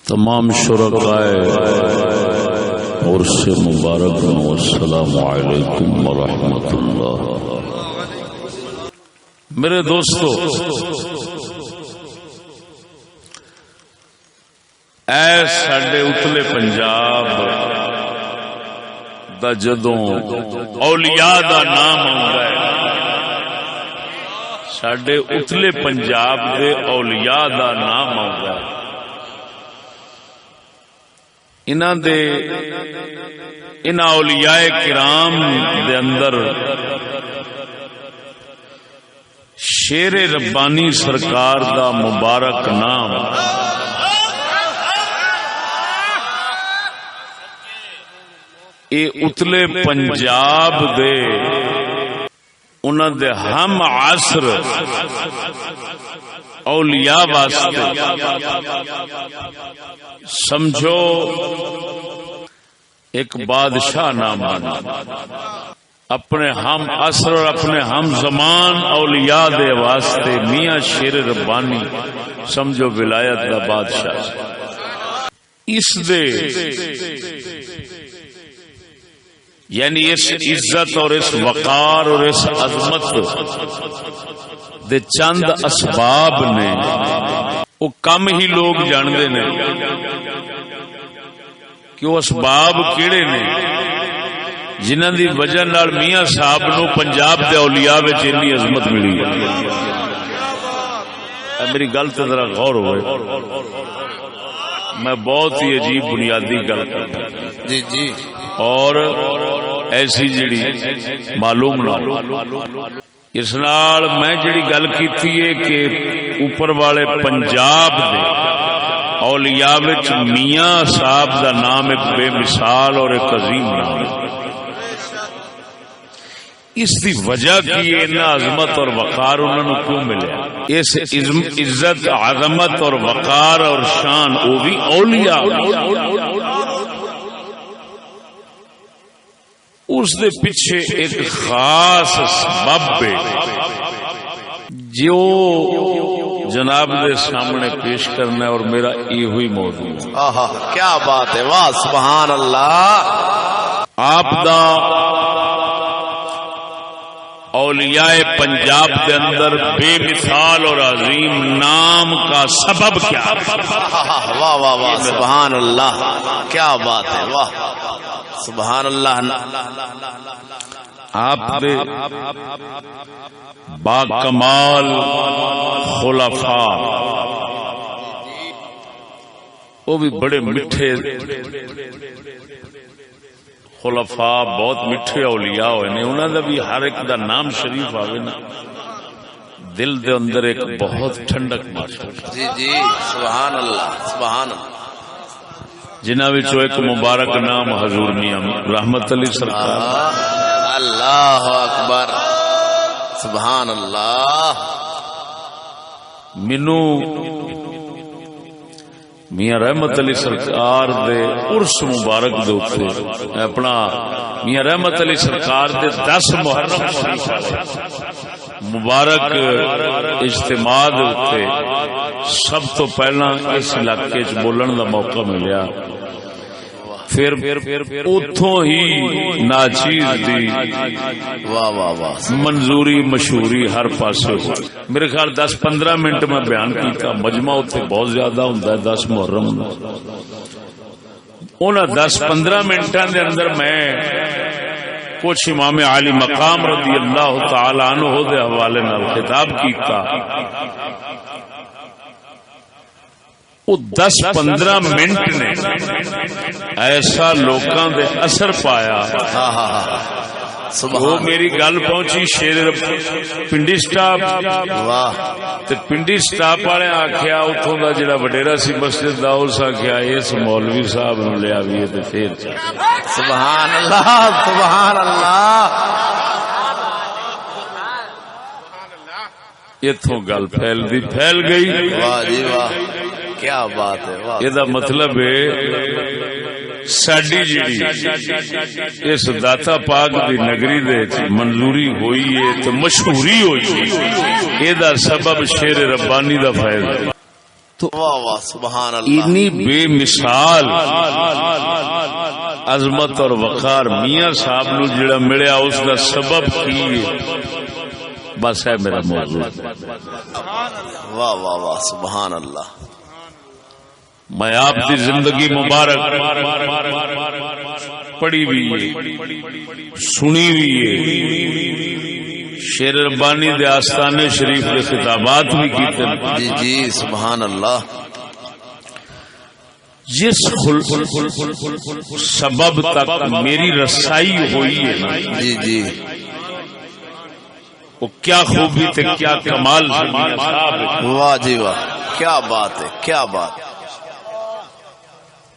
تمام شرکائے عرس مبارک و السلام علیکم ورحمۃ اللہ۔ میرے دوستو، اے ساڈے اتلے پنجاب دا جدوں اولیاء دا نام آندا ہے، ساڈے اتلے پنجاب دے اولیاء دا نام آندا ہے، انہاں اولیاء کرام دے اندر شیر ربانی سرکار دا مبارک نام اے اتلے پنجاب دے انہاں دے ہم عصر اولیاء واسطے سمجھو ایک بادشاہ نام بنا، اپنے ہم عصر اور اپنے ہم زمان اولیاء دے واسطے میاں شیر ربانی سمجھو ولایت دا بادشاہ۔ اس دے یعنی اس عزت اور اس وقار اور اس عظمت دے چند اسباب نے، وہ کم ہی لوگ جاندے نے کہ وہ اسباب کیڑے نے جنہاں دی وجہ نال میاں صاحب نو پنجاب دے اولیاء وچ اتنی عظمت ملی۔ میری گل تے ذرا غور ہوئے، میں بہت ہی عجیب بنیادی گل کرتا جی جی اور ایسی جڑی معلوم نہ اس نال میں جڑی گل کیتی ہے کہ اوپر والے پنجاب دے اولیاء وچ میاں صاحب دا نام ایک بے مثال اور ایک عظیم نام ہے۔ اس دی وجہ کی اتنا عظمت اور وقار انہوں نے کیوں ملے؟ اس عزت عظمت اور وقار اور شان وہ بھی اولیاء، اس دے پیچھے ایک خاص سبب ہے جو جناب دے سامنے پیش کرنا ہے، اور میرا یہ ہوئی موضوع ہے۔ کیا بات ہے، واہ سبحان اللہ۔ آپ دا اولیاء پنجاب کے اندر بے مثال اور عظیم نام کا سبب کیا؟ واہ واہ واہ سبحان اللہ، کیا بات ہے، واہ سبحان اللہ۔ آپ دے با کمال خلفاء وہ بھی بڑے میٹھے خلفاء، بہت میٹھے اولیاء ہوئے نے، انہوں دا بھی ہر ایک دا نام شریف آوے نا دل دے اندر ایک بہت ٹھنڈک محسوس۔ جی جی سبحان اللہ سبحان اللہ۔ جنہاں وچوں ایک مبارک نام حضور میاں رحمت علی سرکار۔ اللہ اکبر سبحان اللہ۔ مینوں میاں رحمت علی سرکار دے عرس مبارک دے اوپر اپنا میاں رحمت علی سرکار دے 10 محرم شریف مبارک اجتماع دے اوپر سب تو پہلا اس علاقے چ بولن دا موقع ملیا، پھر اتوں ہی ناچیز دی واہ واہ واہ منظوری مشہوری ہر پاسے ہو۔ میرے خیال 10-15 منٹ میں بیان کیتا، مجمع اتنے بہت زیادہ ہوتا ہے 10 محرم۔ انہاں 10-15 منٹاں دے اندر میں کچھ امام عالی مقام رضی اللہ تعالی عنہ دے حوالے نال خطاب کیتا۔ وہ 10-15 منٹ نے ایسا لوکاں دے اثر پایا، وہ میری گل پہنچی شیر پنڈی سٹاپ، تے پنڈی سٹاپ والے آخیا اتوں دا جڑا وڈیرا سی مسجد دا اس آخیا اس مولوی صاحب نو لے آئیے تے پھر سبحان اللہ سبحان اللہ۔ اتوں گل پھیل گئی۔ واہ جی واہ کیا بات ہے، واہ۔ یہ مطلب ہے ساڈی جیڑی اس داتا پاک دی نگری دے منظوری ہوئی ہے تو مشہوری ہوئی ہے، یہ سبب شیر ربانی دا فیض ہے۔ تو واہ واہ سبحان اللہ. اتنی بے مثال عظمت اور وقار میاں صاحب نو جڑا ملیا اس کا سبب کی ہے، بس ہے میرا موضوع. واہ واہ واہ سبحان اللہ. میں آپ کی زندگی مبارک پڑھی ہوئی ہے، سنی ہوئی ہے، شیر ربانی دے آستانے شریف کے خطابات بھی کیتے ہیں. جی جی سبحان اللہ. جس سبب تک میری رسائی ہوئی ہے نا، جی جی وہ کیا خوبی تے کیا کمال سے میاں صاحب. واہ جی واہ کیا بات ہے کیا بات.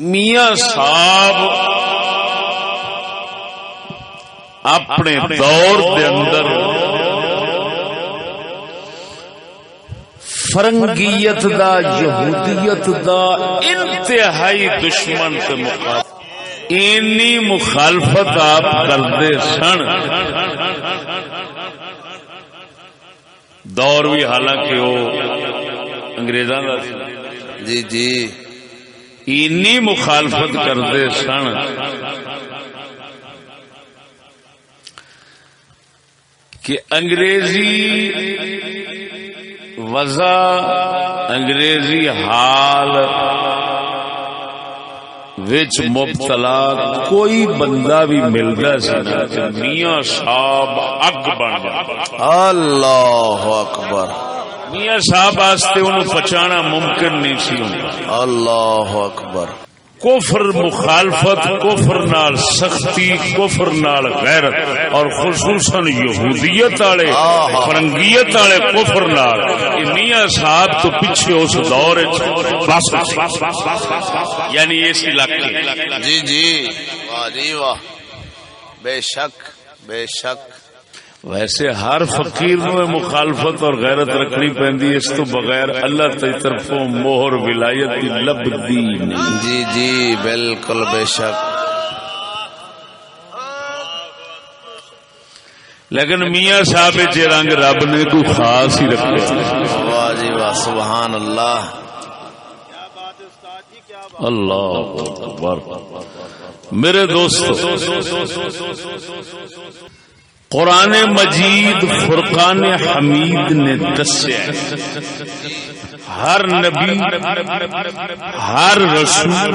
میاں صاحب اپنے دور دے اندر فرنگیت دا یہودیت دا انتہائی دشمن سے مخالف، اینی مخالفت آپ کرتے سن. دور بھی حالانکہ وہ انگریزاں دا سی، جی جی اینی مخالفت کرتے سن کہ انگریزی وضع، انگریزی حال وچ مبتلا کوئی بندہ بھی ملتا سی میاں صاحب اگ بن جاتا. اللہ اکبر. میاں صاحب واسطے انہوں پہچانا ممکن نہیں سی ہوتا. اللہ اکبر. کفر مخالفت، کفر نال سختی، کفر نال غیرت، اور خصوصاً یہودیت والے فرنگیت والے کفر نال میاں صاحب تو پیچھے اس دور بس یعنی اس علاقے. جی جی واہ جی واہ بے شک بے شک. ویسے ہر فقیر نو مخالفت اور غیرت رکھنی پہندی، اس تو بغیر اللہ کی طرفوں مہر ولایت کی لبدی نہیں. جی جی بالکل بے شک. لیکن میاں صاحب چ رنگ رب نے تو خاص ہی رکھے. واہ جی واہ سبحان اللہ. اللہ اکبر. میرے دوستو، قرآن مجید فرقان حمید نے دسیا ہر نبی، ہر رسول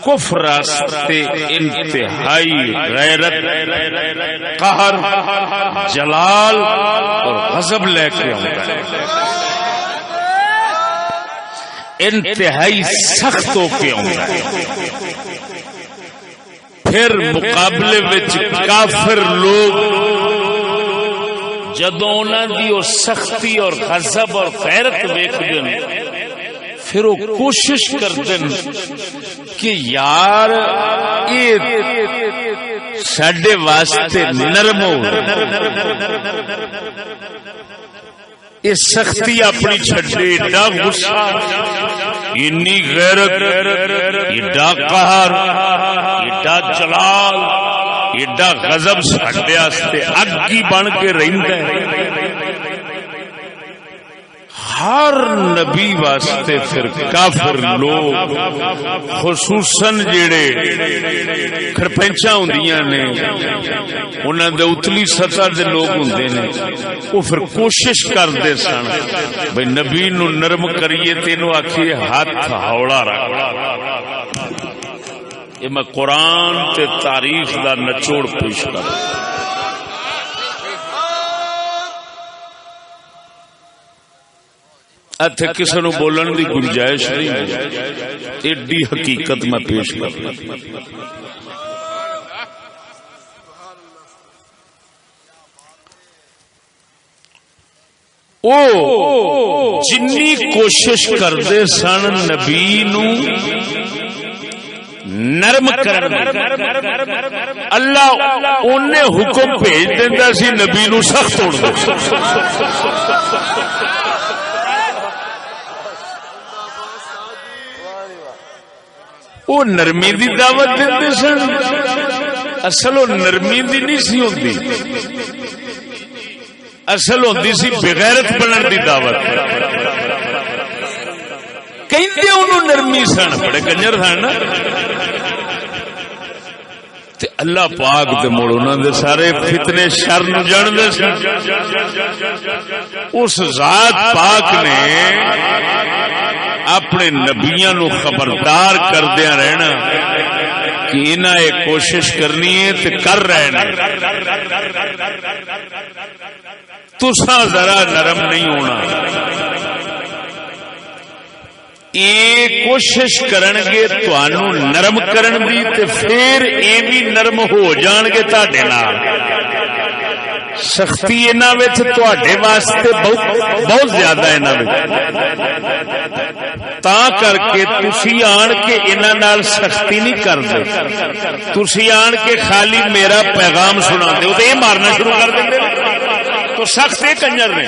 کفر راستے انتہائی غیرت، قہر، جلال اور غضب لے کے آتا ہے، انتہائی سخت ہو کے آتا ہے. پھر مقابلے وچ کافر لوگ جدوں انہاں دی او سختی اور غضب اور غیرت ویکھدے نے، پھر وہ کوشش کردے کہ یار اے ساڈے واسطے نرم ہو، یہ سختی اپنی چھڈے، ایڈا غصہ، انی غیرت، ایڈا قہر، ایڈا جلال، ایڈا غضب ساڈے واسطے اگ ہی بن کے رہندا ہے. ہر نبی واسطے پھر کافر لوگ خصوصاً جڑے کھرپنچاں ہوندیاں نے، انہاں دے اتلی سطح دے لوگ ہوندے نے، وہ پھر کوشش کردے سن بھئی نبی نو نرم کریے تے نو آکھیے ہاتھ ہولا رکھ. یہ میں قرآن تے تاریخ دا نچوڑ پیش کر. اتنے کسی نو بولن دی گنجائش نہیں، ایڈی حقیقت میں پیش کر. او جنی کوشش کردے سن نبی نو نرم کرن، اللہ انہیں حکم بھیج دیندا سی نبی نو سخت توڑ دو. وہ نرمی دی دعوت دیندے سن، اصل وہ نرمی دی نہیں سی ہوندی، اصل ہوندی سی بغیرت بنن دی دعوت. کہندے انہوں نرمی سن بڑے کنجر سن نا تے اللہ پاک تے مڑ انہاں دے سارے فتنے شر نو جاندے سن اس ذات پاک نے اپنے نبیاں نو خبردار کردیا رہنا کہ انہاں یہ کوشش کرنی ہے تے کر رہے ہیں تساں ذرا نرم نہیں ہونا یہ کوشش کرن گے تانوں نرم کرن دی تے پھر یہ بھی نرم ہو جان گے تہاڈے نال سختی انہاں وچ تہاڈے واسطے بہت زیادہ انہاں وچ تا کر کے تسی آن کے انہاں نال سختی نہیں کردے تسی آن کے خالی میرا پیغام سنا دے تے مارنا شروع کر دیندے تو سخت ہے کنجر نے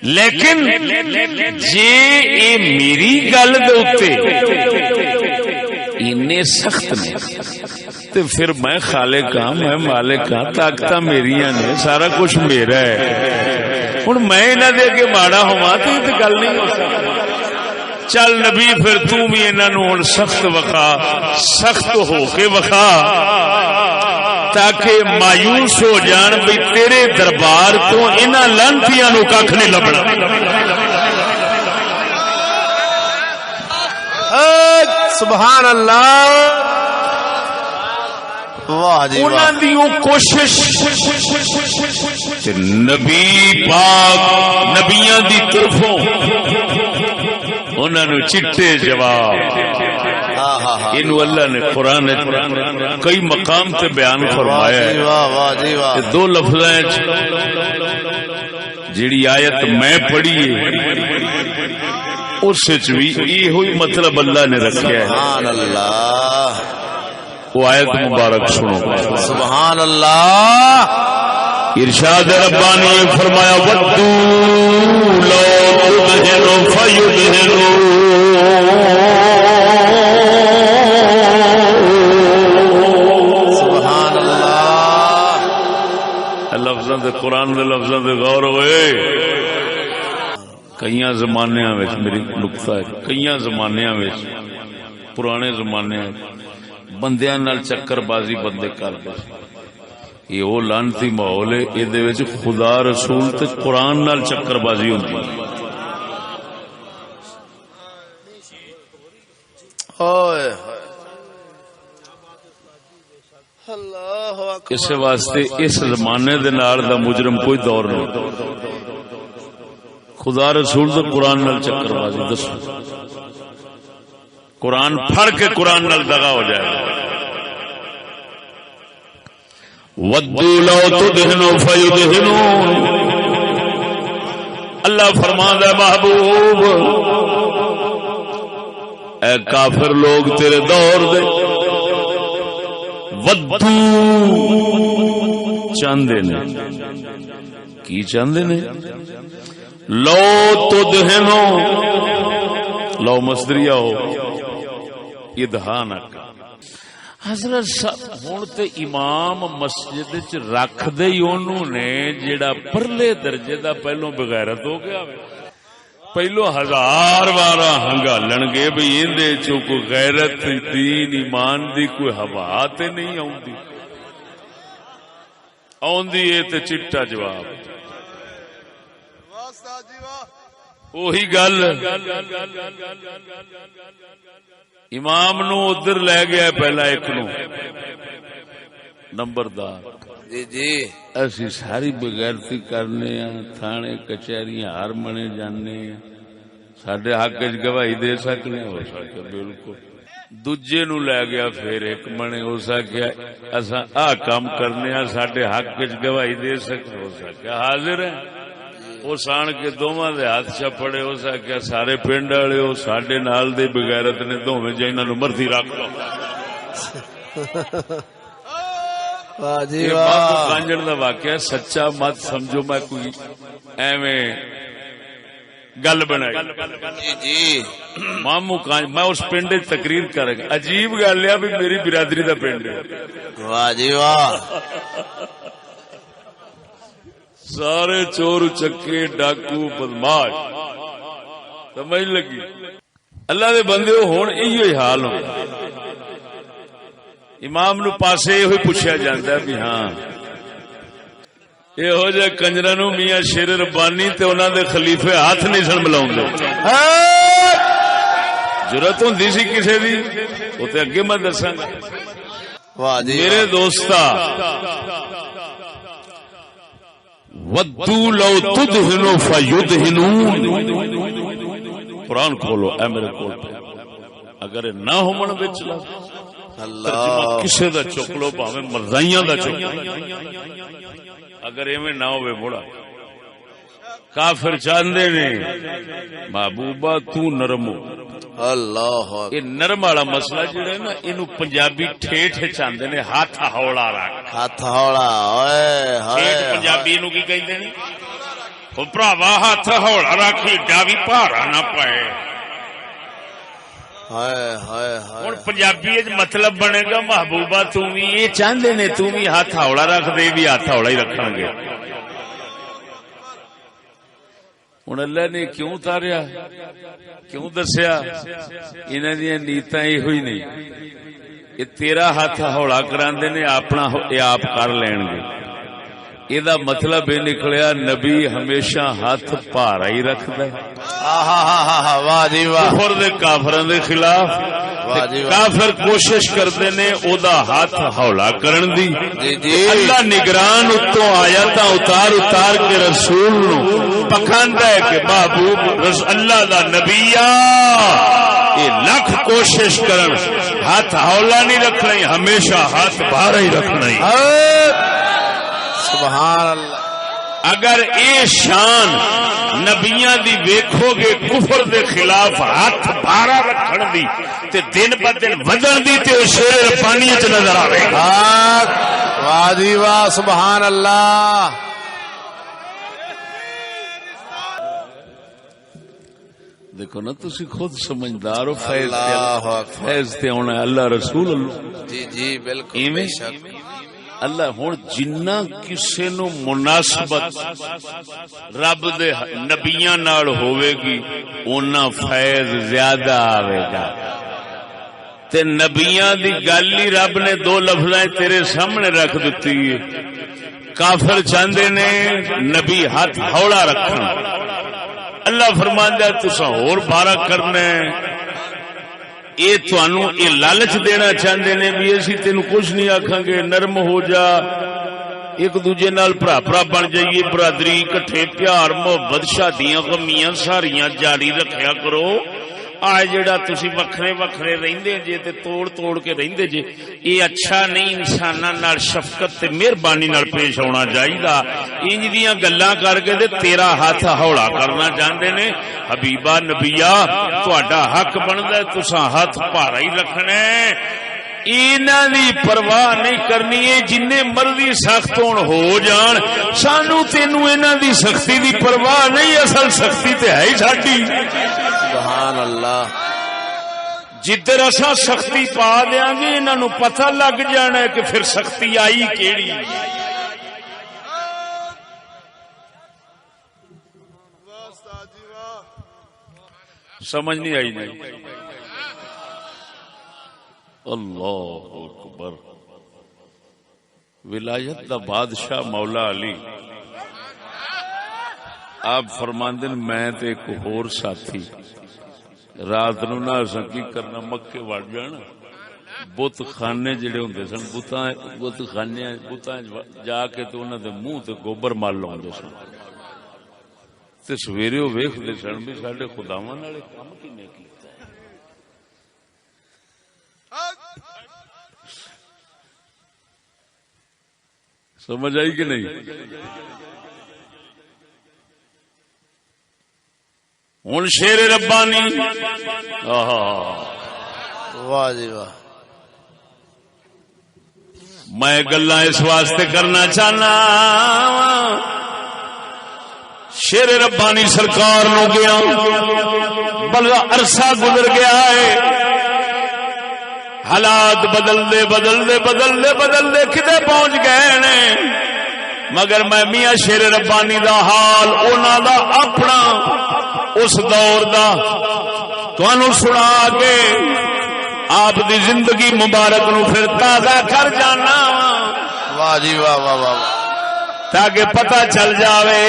لیکن جے اے میری گل دے اوتے اینے سخت نے تے پھر میں خالق ہاں میں مالک ہاں طاقتاں میریاں نے سارا کچھ میرا ہے ہن میں انہاں دے اگے ماڑا ہوواں تے یہ تے گل نہیں ہو سکتی چل نبی پھر تو بھی انہاں نوں ہن سخت وکھا سخت ہو کے وکھا تاکہ مایوس ہو جان بھی تیرے دربار تو انہاں لانتیاں نو ککھ نہیں لبنا سبحان اللہ واہ جی انہاں دی کوشش نبی پاک نبیاں دی طرفوں انہاں نو چٹے جواب انو اللہ نے قرآن کئی مقام تے بیان فرمایا ہے دو لفظاں جیڑی آیت میں پڑھی ہے اس وچ بھی یہی مطلب اللہ نے رکھا ہے سبحان اللہ وہ آیت مبارک سنو سبحان اللہ ارشاد ربانی نے فرمایا ودو لو تدہنوا فیدہنوا قرآن دے لفظاں دے غور ہوئے کئی زمانیاں وچ میری نقطہ ہے کئی زمانیاں وچ پرانے زمانے بندیاں نال چکر بازی بندے کردے یہ وہ لعنتی ماحول ہے اے وچ خدا رسول تے قرآن نال چکر بازی ہوندی اوئے اس واسطے اس زمانے دے نال دا مجرم کوئی دور نہیں خدا رسول دے قرآن نال چکر بازی دسو قرآن پھڑ کے قرآن نال دغا ہو جائے ودو لو تدہنوا فیدہنون اللہ فرماندا محبوب اے کافر لوگ تیرے دور دے ودو چاندے نے کی چاندے نے لو تدہنو لو مصدریہ ہو ادہانک حضرت ہن تے امام مسجد وچ رکھ دے انہوں نے جیڑا پرلے درجے دا پہلوں بغیرت ہو گیا پہلو 1000 بار ہنگالن گے بھی اندے چو کوئی غیرت دین ایمان دی کوئی ہوا تے نہیں آوندی آوندی اے تے چٹا جواب وہی گل امام نو ادھر لے گیا پہلا ایک نو نمبردار جی جی اسی ساری بغیرتی کرنے تھانے کچہریاں ہر منے جانے ساڈے حق وچ گواہی دے سکنے ہو سکے بالکل دوجے نو لے گیا پھر ایک منے ہو سکیا اساں آ کام کرنے ساڈے حق وچ گواہی دے سکنے ہو سکیا حاضر ہیں وہ سان کے دوواں دے ہاتھ چپڑے ہو سکیا سارے پنڈ والے ہو ساڈے نال دے بغیرت نے دوویں جنہاں نو مرضی رکھ لو کانجڑ دا واقعہ سچا مت سمجھو میں کوئی ایویں گل بنائی جی مامو میں اس پنڈ تقریر کر عجیب گل ہے بھی میری برادری دا پنڈ ہے واہ جی واہ سارے چور چکے ڈاکو بدماش سمجھ لگی اللہ دے بندے ہون ایہی حال ہو امام نو پاسے یہ پوچھا جاتا ہے بھی ہاں یہو جہ کنجراں نو میاں شیر ربانی تے انہاں دے خلیفے ہاتھ نہیں سن ملاوندے ضرورت ہوندی سی کسے دی او تے اگے میں دساں گا میرے دوستا ودو لو تدہنو فیدہنون قرآن کھولو اے میرے کول اگر نہ ہومن وچ لا اللہ کسے دا چک لو پاویں مرزائیاں دا چک اگر ایویں نہ ہوئے بڑا کافر چاہندے نے محبوبہ تو نرم ہو اللہ یہ نرم والا مسئلہ جڑا ہے نا اینو پنجابی ٹھیٹھ چاہندے نے ہاتھ ہولا رکھ ہاتھ ہولا اوئے ٹھیٹھ پنجابی نو کی کہندے نے او بھراوا ہاتھ ہولا رکھ ایڈا وی بھارا نہ پئے ہائے ہائے ہن پنجابی وچ مطلب بنے گا محبوبہ تو بھی یہ چاہندے نے تو بھی ہاتھ ہولا رکھ دے بھی ہاتھ ہولا ہی رکھن گے ہوں اللہ نے کیوں اتاریا کیوں دسیا انہاں دی نیتاں یہ ہوئی نہیں یہ تیرا ہاتھ ہولا کراندے نے اپنا یہ آپ کر لین گے یہ مطلب یہ نکلیا نبی ہمیشہ ہاتھ بھارا ہی رکھدا ہے واہ جی واہ کفر دے کافراں دے خلاف کافر کوشش کرتے نے او دا ہاتھ ہولا کرن دی اللہ نگران اتوں آیاتاں اتار اتار کے رسول نو پکھاندا ہے کہ محبوب اللہ دا نبی یہ لکھ کوشش کرن ہاتھ ہولا نہیں رکھنا ہمیشہ ہاتھ بھارا ہی رکھنا سبحان اللہ اگر اے شان نبیاں دی ویکھو گے کفر دے خلاف ہاتھ بھارا رکھن دی تے دن ب دن ودن دی تے شیر پانی وچ نظر آوے گا واہ جی واہ سبحان اللہ دیکھو نا تسی خود سمجھدار ہو فیض تے ہونا اللہ رسول اللہ جی جی بالکل بے شک اللہ ہوں جنہ کسے نو مناسبت رب دے نبیاں نال ہوئے گی اونا فیض زیادہ آوے گا تے نبیاں دی گل ہی رب نے دو لفظاں تیرے سامنے رکھ دتی ہے کافر چاہندے نے نبی ہاتھ ہولا رکھنا اللہ فرماندا ہے تساں ہور بارا کرنا ہے یہ تھانو یہ لالچ دینا چاہتے نے بھی اسی تینو کچھ نہیں آکھاں گے نرم ہو جا ایک دوجے نال بھرا بھرا بن جائیے برادری کٹھے پیار محبت شادیاں غمیاں ساریاں جاری رکھیا کرو آ جڑا تسی وکھرے وکھرے رہندے جے تے توڑ توڑ کے رہندے جے یہ اچھا نہیں انساناں نال شفقت تے مہربانی نال پیش ہونا چاہیدا انج دیاں گلاں کر کے تے تیرا ہاتھ ہولا کرنا چاہندے نے حبیبا نبیا تہاڈا حق بندا ہے تساں ہاتھ بھارا ہی رکھنا ہے انہاں دی پرواہ نہیں کرنی ہے جن مرضی سخت ہو جان سانو تینو انہاں دی سختی دی پرواہ نہیں اصل سختی تے ہے ہی ساڈی سبحان اللہ جدھر اساں سختی پا دیاں گے انہاں نو پتہ لگ جانا ہے کہ پھر سختی آئی کیڑی سمجھ نہیں آئی نہیں اللہ اکبر ولایت دا بادشاہ مولا علی آپ فرماندے میں تے ایک اور ساتھی رات نو نہ اساں کی کرنا مکے وڑ جانا بت خانے جڑے ہوندے سن بت خانے بتاں جا کے تے انہاں دے منہ تے گوبر مال لاوندے سن تے سویرے ویکھدے سن بھی ساڈے خداواں نال کم کنے کیتا ہے سمجھ آئی کہ نہیں ہوں شیر ربانی واہ جی واہ میں گلاں اس واسطے کرنا چاہنا شیر ربانی سرکار نو گیا بڑا عرصہ گزر گیا ہے حالات بدلدے بدلدے بدلدے بدلدے کتے پہنچ گئے نے مگر میں میاں شیر ربانی دا حال انہاں دا اپنا اس دور دا تانوں سنا کے آپ دی زندگی مبارک نو پھر تازہ کر جانا واہ جی واہ واہ واہ تاکہ پتہ چل جاوے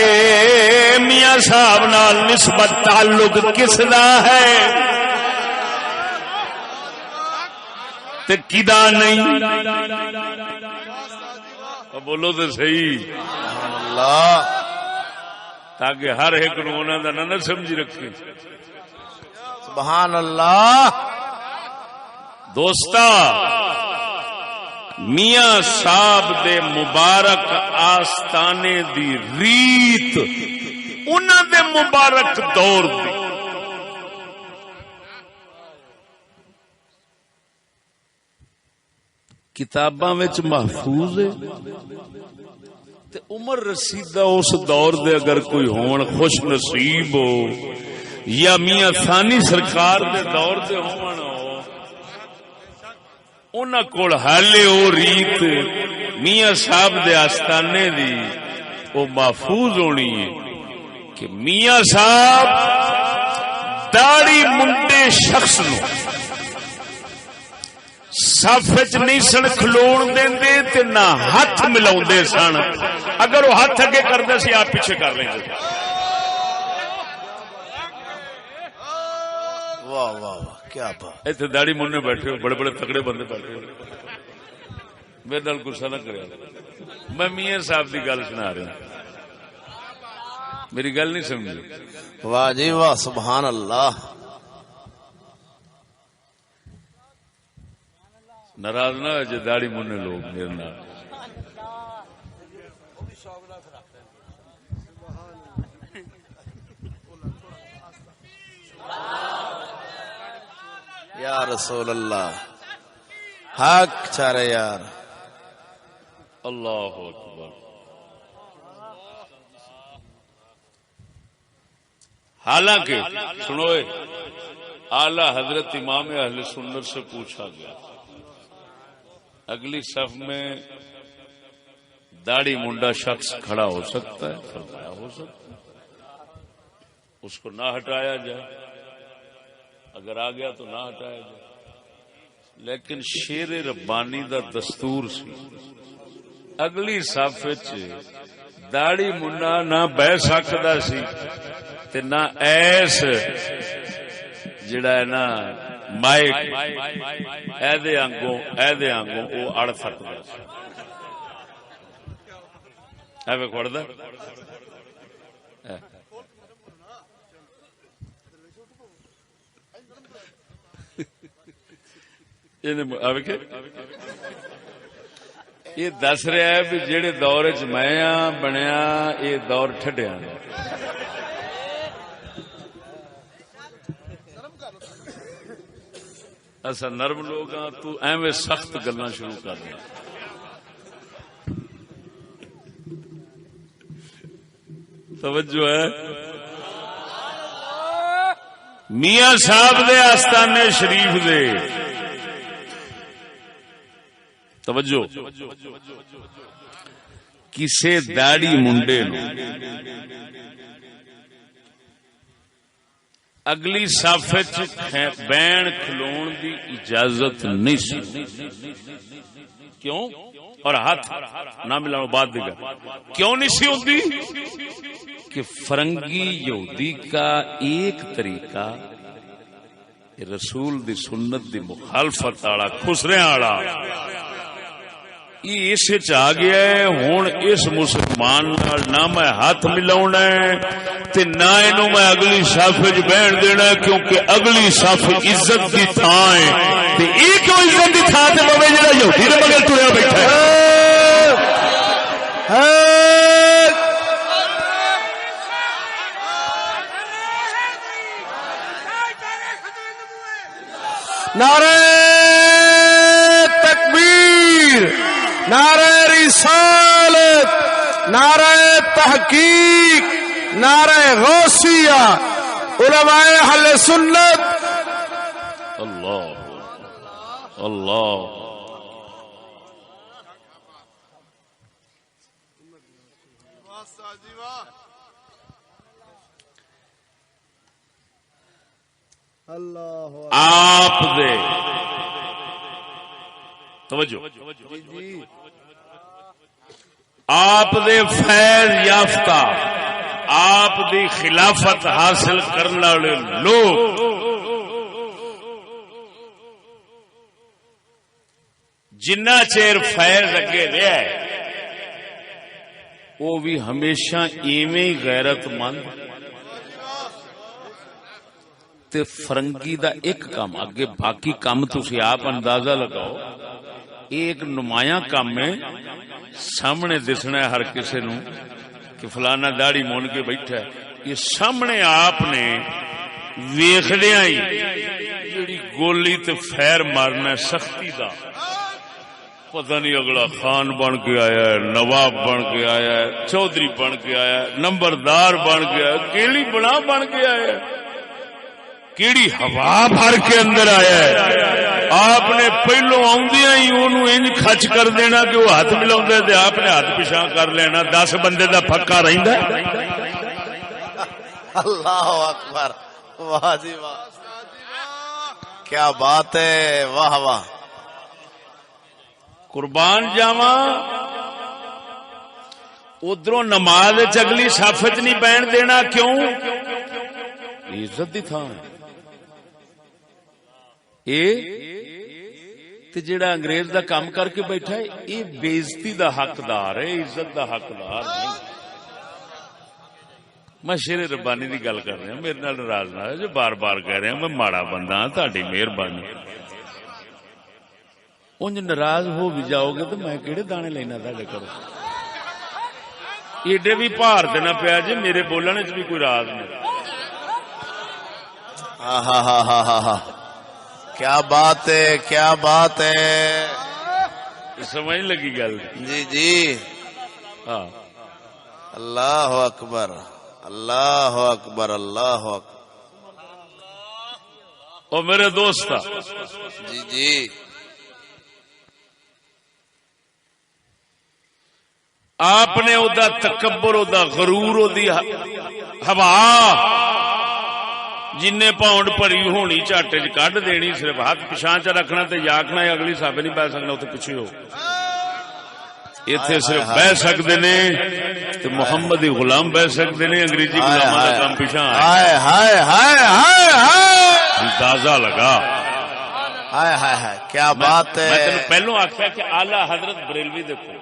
میاں صاحب نال نسبت تعلق کس دا ہے تے کدا نہیں. بولو تو صحیح اللہ تاکہ ہر ایک نو انہاں دا نہ سمجھ رکھے. سبحان اللہ. دوستا میاں صاحب دے مبارک آستانے دی ریت انہاں دے مبارک دور دی کتاباں وچ محفوظ ہے تے عمر رسیدہ اس دور دے اگر کوئی ہون خوش نصیب ہو یا میاں ثانی سرکار دے دور دے ہون انہاں کول حالے او ریت میاں صاحب دے آستانے دی وہ محفوظ ہونی ہے کہ میاں صاحب داڑھی منڈے شخص نو صف وچ نہیں سن کھلون دیندے تے نہ ہاتھ ملاوندے سن. اگر وہ ہاتھ اگے کردے سی آپ پیچھے کر لیندے. واہ واہ واہ کیا بات. ایتھے داڑھی مننے بیٹھے ہو بڑے بڑے تکڑے بندے بیٹھے ہو میرے نال غصہ نہ کریا. میں میاں صاحب دی گل سنا رہا ہوں میری گل نہیں سمجھی. واہ جی واہ سبحان اللہ. ناراض نہ ہو جی داڑھی مننے لوگ میرے نال. یا رسول اللہ حق چارے یار. اللہ اکبر. حالانکہ سنوئے اعلی حضرت امام اہل سنت سے پوچھا گیا اگلی صف میں داڑھی منڈا شخص کھڑا ہو سکتا ہے؟ فرمایا ہو سکتا ہے. اس کو نہ ہٹایا جائے اگر آ گیا تو نہ ہٹایا جائے. لیکن شیر ربانی دا دستور سی اگلی صف وچ داڑھی منڈا نہ بہ سکدا سی تے نہ ایس جڑا ہے نا مائک ایدے آنگوں وہ اڑ سکتا سی. ایویں کھڑدا یہ دس رہا ہے بھی جہے دور چ میں بنیا یہ دور ٹھڈیا نے. ایسا نرم لوگ ہاں تو ایویں سخت گلاں شروع کر دیا. توجہ ہے. میاں صاحب دے آستانے شریف دے توجہ کسے داڑھی منڈے نو اگلی صف وچ بین کھلون دی اجازت نہیں سی. کیوں؟ اور ہاتھ نہ ملاؤ بعد دیگر کیوں نہیں سی ہوتی کہ فرنگی یہودی کا ایک طریقہ رسول دی سنت دی مخالفت والا خسرے والا یہ اس آ گیا ہے. ہوں اس مسلمان نہ میں ہاتھ ملاونا ہے تے نہ اینو میں اگلی صف وچ بہن دینا ہے کیونکہ اگلی صف عزت دی تھان ہے تے ایک عزت دی تھان تے بابے جڑا یہودی دے مگر ٹریا بیٹھا ہے. نعرہ تکبیر، نعرہ رسالت، نعرہ تحقیق، نعرہ غوثیہ، علماء اہل سنت. اللہ اللہ آپ دے توجہ آپ دے فیض یافتہ آپ دی خلافت حاصل کرنے والے لوگ جنہ چیر فیض اگے رہا ہے وہ بھی ہمیشہ ایویں ہی غیرت مند تے فرنگی دا ایک کام اگے باقی کام تسی آپ اندازہ لگاؤ ایک نمایاں کام ہے سامنے دسنا ہے ہر کسی نو کہ فلانا داڑھی مون کے بیٹھا ہے یہ سامنے آپ نے ویکھدیاں ہی جڑی گولی تے فیر مارنا سختی دا پتہ نہیں اگلا خان بن کے آیا ہے نواب بن کے آیا ہے چودھری بن کے آیا ہے نمبردار بن کے آیا ہے کیڑی بنا بن کے آیا ہے کیڑی ہوا بھر کے اندر آیا ہے آپ نے پہلو آدیا ہی انہوں انج کھچ کر دینا کہ وہ ہاتھ ملا تے آپ نے ہاتھ پیچھا کر لینا 10 بندے دا پکا رہندا اللہ اکبر واہ جی واہ کیا بات ہے واہ واہ قربان جاواں ادھروں نماز اگلی صف وچ نہیں بہن دینا کیوں عزت دی تھان تے جڑا انگریز دا کام کر کے بیٹھا ہے یہ بےزتی دا حقدار ہے عزت دا حقدار نہیں میں شیر ربانی دی گل کر رہا میرے نال ناراض نہ جو بار بار کہہ رہا میں ماڑا بندہ ہاں تہاڈی مہربانی انج ناراض ہو بھی جاؤ گے تو میں کہڑے دانے لینا تھے کرو ایڈے بھی بھار دینا پیا جی میرے بولنے چ بھی کوئی راز نہیں کیا بات ہے کیا بات ہے سمجھ لگی گل جی جی ہاں اللہ اکبر اللہ اکبر اللہ اکبر او میرے دوست جی جی آپ نے او دا تکبر او دا غرور او دی ہوا جن پاؤنڈ بھری ہونی چاٹے چ کڈ دینی صرف ہاتھ پچھا چ رکھنا تے یاکنا اگلی سابے نہیں بہ سکنا اتنے پیچھے ہو ایتھے صرف بہ سکتے نے تے محمد غلام بہ سکتے نے انگریزی غلاماں دا کام پیچھا ہائے ہائے ہائے ہائے ہائے اندازہ لگا ہائے ہائے ہائے کیا بات ہے میں تینوں پہلو آکھیا کہ اعلی حضرت بریلوی دیکھو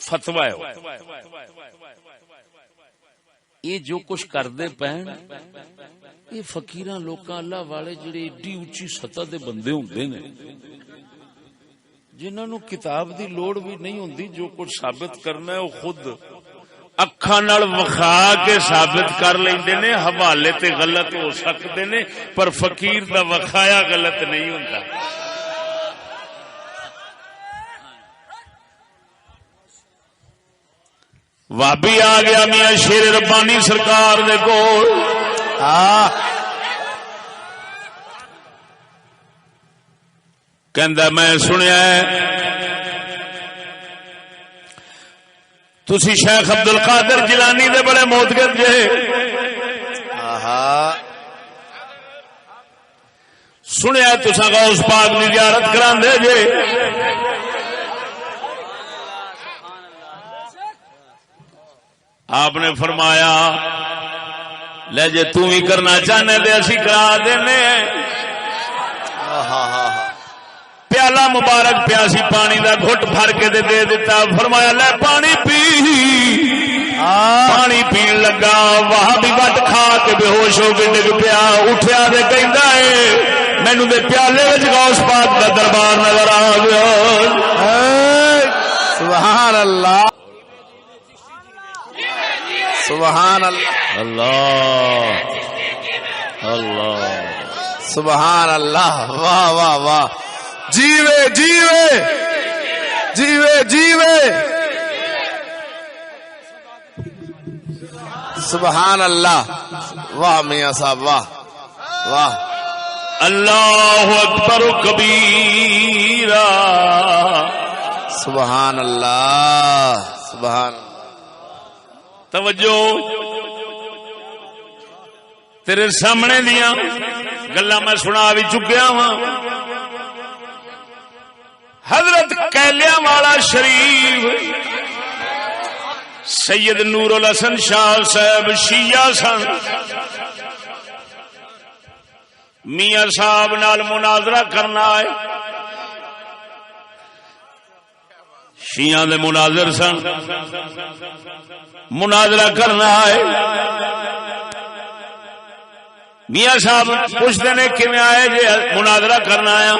فتوا ہے یہ جو کچھ کردے پہن یہ فقیراں لوکاں اللہ والے جڑے ایڈی اونچی سطح دے بندے ہوندے نے جنہاں نو کتاب دی لوڑ بھی نہیں ہوندی جو کچھ ثابت کرنا ہے وہ خود اکھاں نال وکھا کے ثابت کر لیندے نے حوالے تے غلط ہو سکدے نے پر فقیر دا وکھایا غلط نہیں ہوندا وابی آ گیا میاں شیر ربانی سرکار دے کول کہندا میں سنیا ہے تسی شیخ عبد القادر جیلانی دے بڑے موتقد جے سنیا تساں غوث پاک دی زیارت کراندے جے آپ نے فرمایا لے جے تو ہی کرنا چاہنے دے اسی کرا دینے پیالہ مبارک پیاسی پانی دا گھٹ بھر کے دے دیتا فرمایا لے پانی پی پانی پین لگا وہاں بھی وٹ کھا کے بے ہوش ہو کے ڈگ پیا اٹھیا دے کہندا ہے مینوں دے پیالے وچ غوث پاک دا دربار نظر آ گیا سبحان اللہ سبحان اللہ اللہ اللہ سبحان اللہ واہ واہ واہ جیوے جیوے جیوے جیوے سبحان اللہ واہ میاں صاحب واہ واہ اللہ اکبر کبیرہ سبحان اللہ سبحان اللہ توجہ تیرے سامنے دیاں گلا میں سنا بھی چکیا ہاں. حضرت کیلیاں والا شریف سید نور الحسن شاہ صاحب شیعہ سن. میاں صاحب نال مناظرہ کرنا ہے. شیعہ دے مناظر سن, مناظرہ کرنا ہے. میاں صاحب پوچھتے نے کیویں آئے جی مناظرہ کرنا آیا.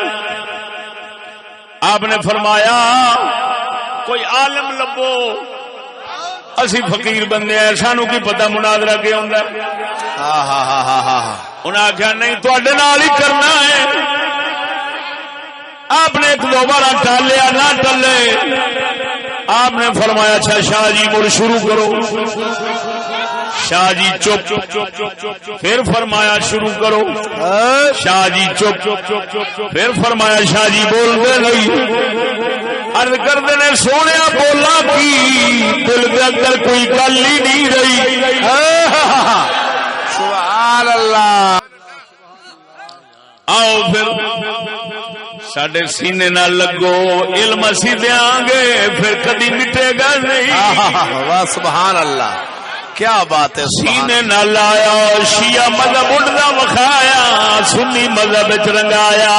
آپ نے فرمایا کوئی عالم لبو, اسی فقیر بندے ہیں, سانو کی پتہ مناظرہ کیا ہوندا ہے. انہیں آخیا نہیں تواڈے نال ہی کرنا ہے. آپ نے ایک دو بار ٹالیا نہ ٹلے. آپ نے فرمایا اچھا شاہ جی مڑ شروع کرو. شاہ جی چپ. پھر فرمایا شروع کرو. شاہ جی چپ. پھر فرمایا شاہ جی بول دے نہیں. عرض کرتے نے سونے بولا کی دل کے اندر کوئی گل ہی نہیں رہی. سبحان اللہ. آؤ پھر ساڈے سینے نہ لگو, علم اسی دیاں گے پھر کدی مٹے گا نہیں. واہ سبحان اللہ, کیا بات ہے. سینے نہ لایا شیعہ مذہب اٹھدا وکھایا, سنی مذہب وچ رنگایا,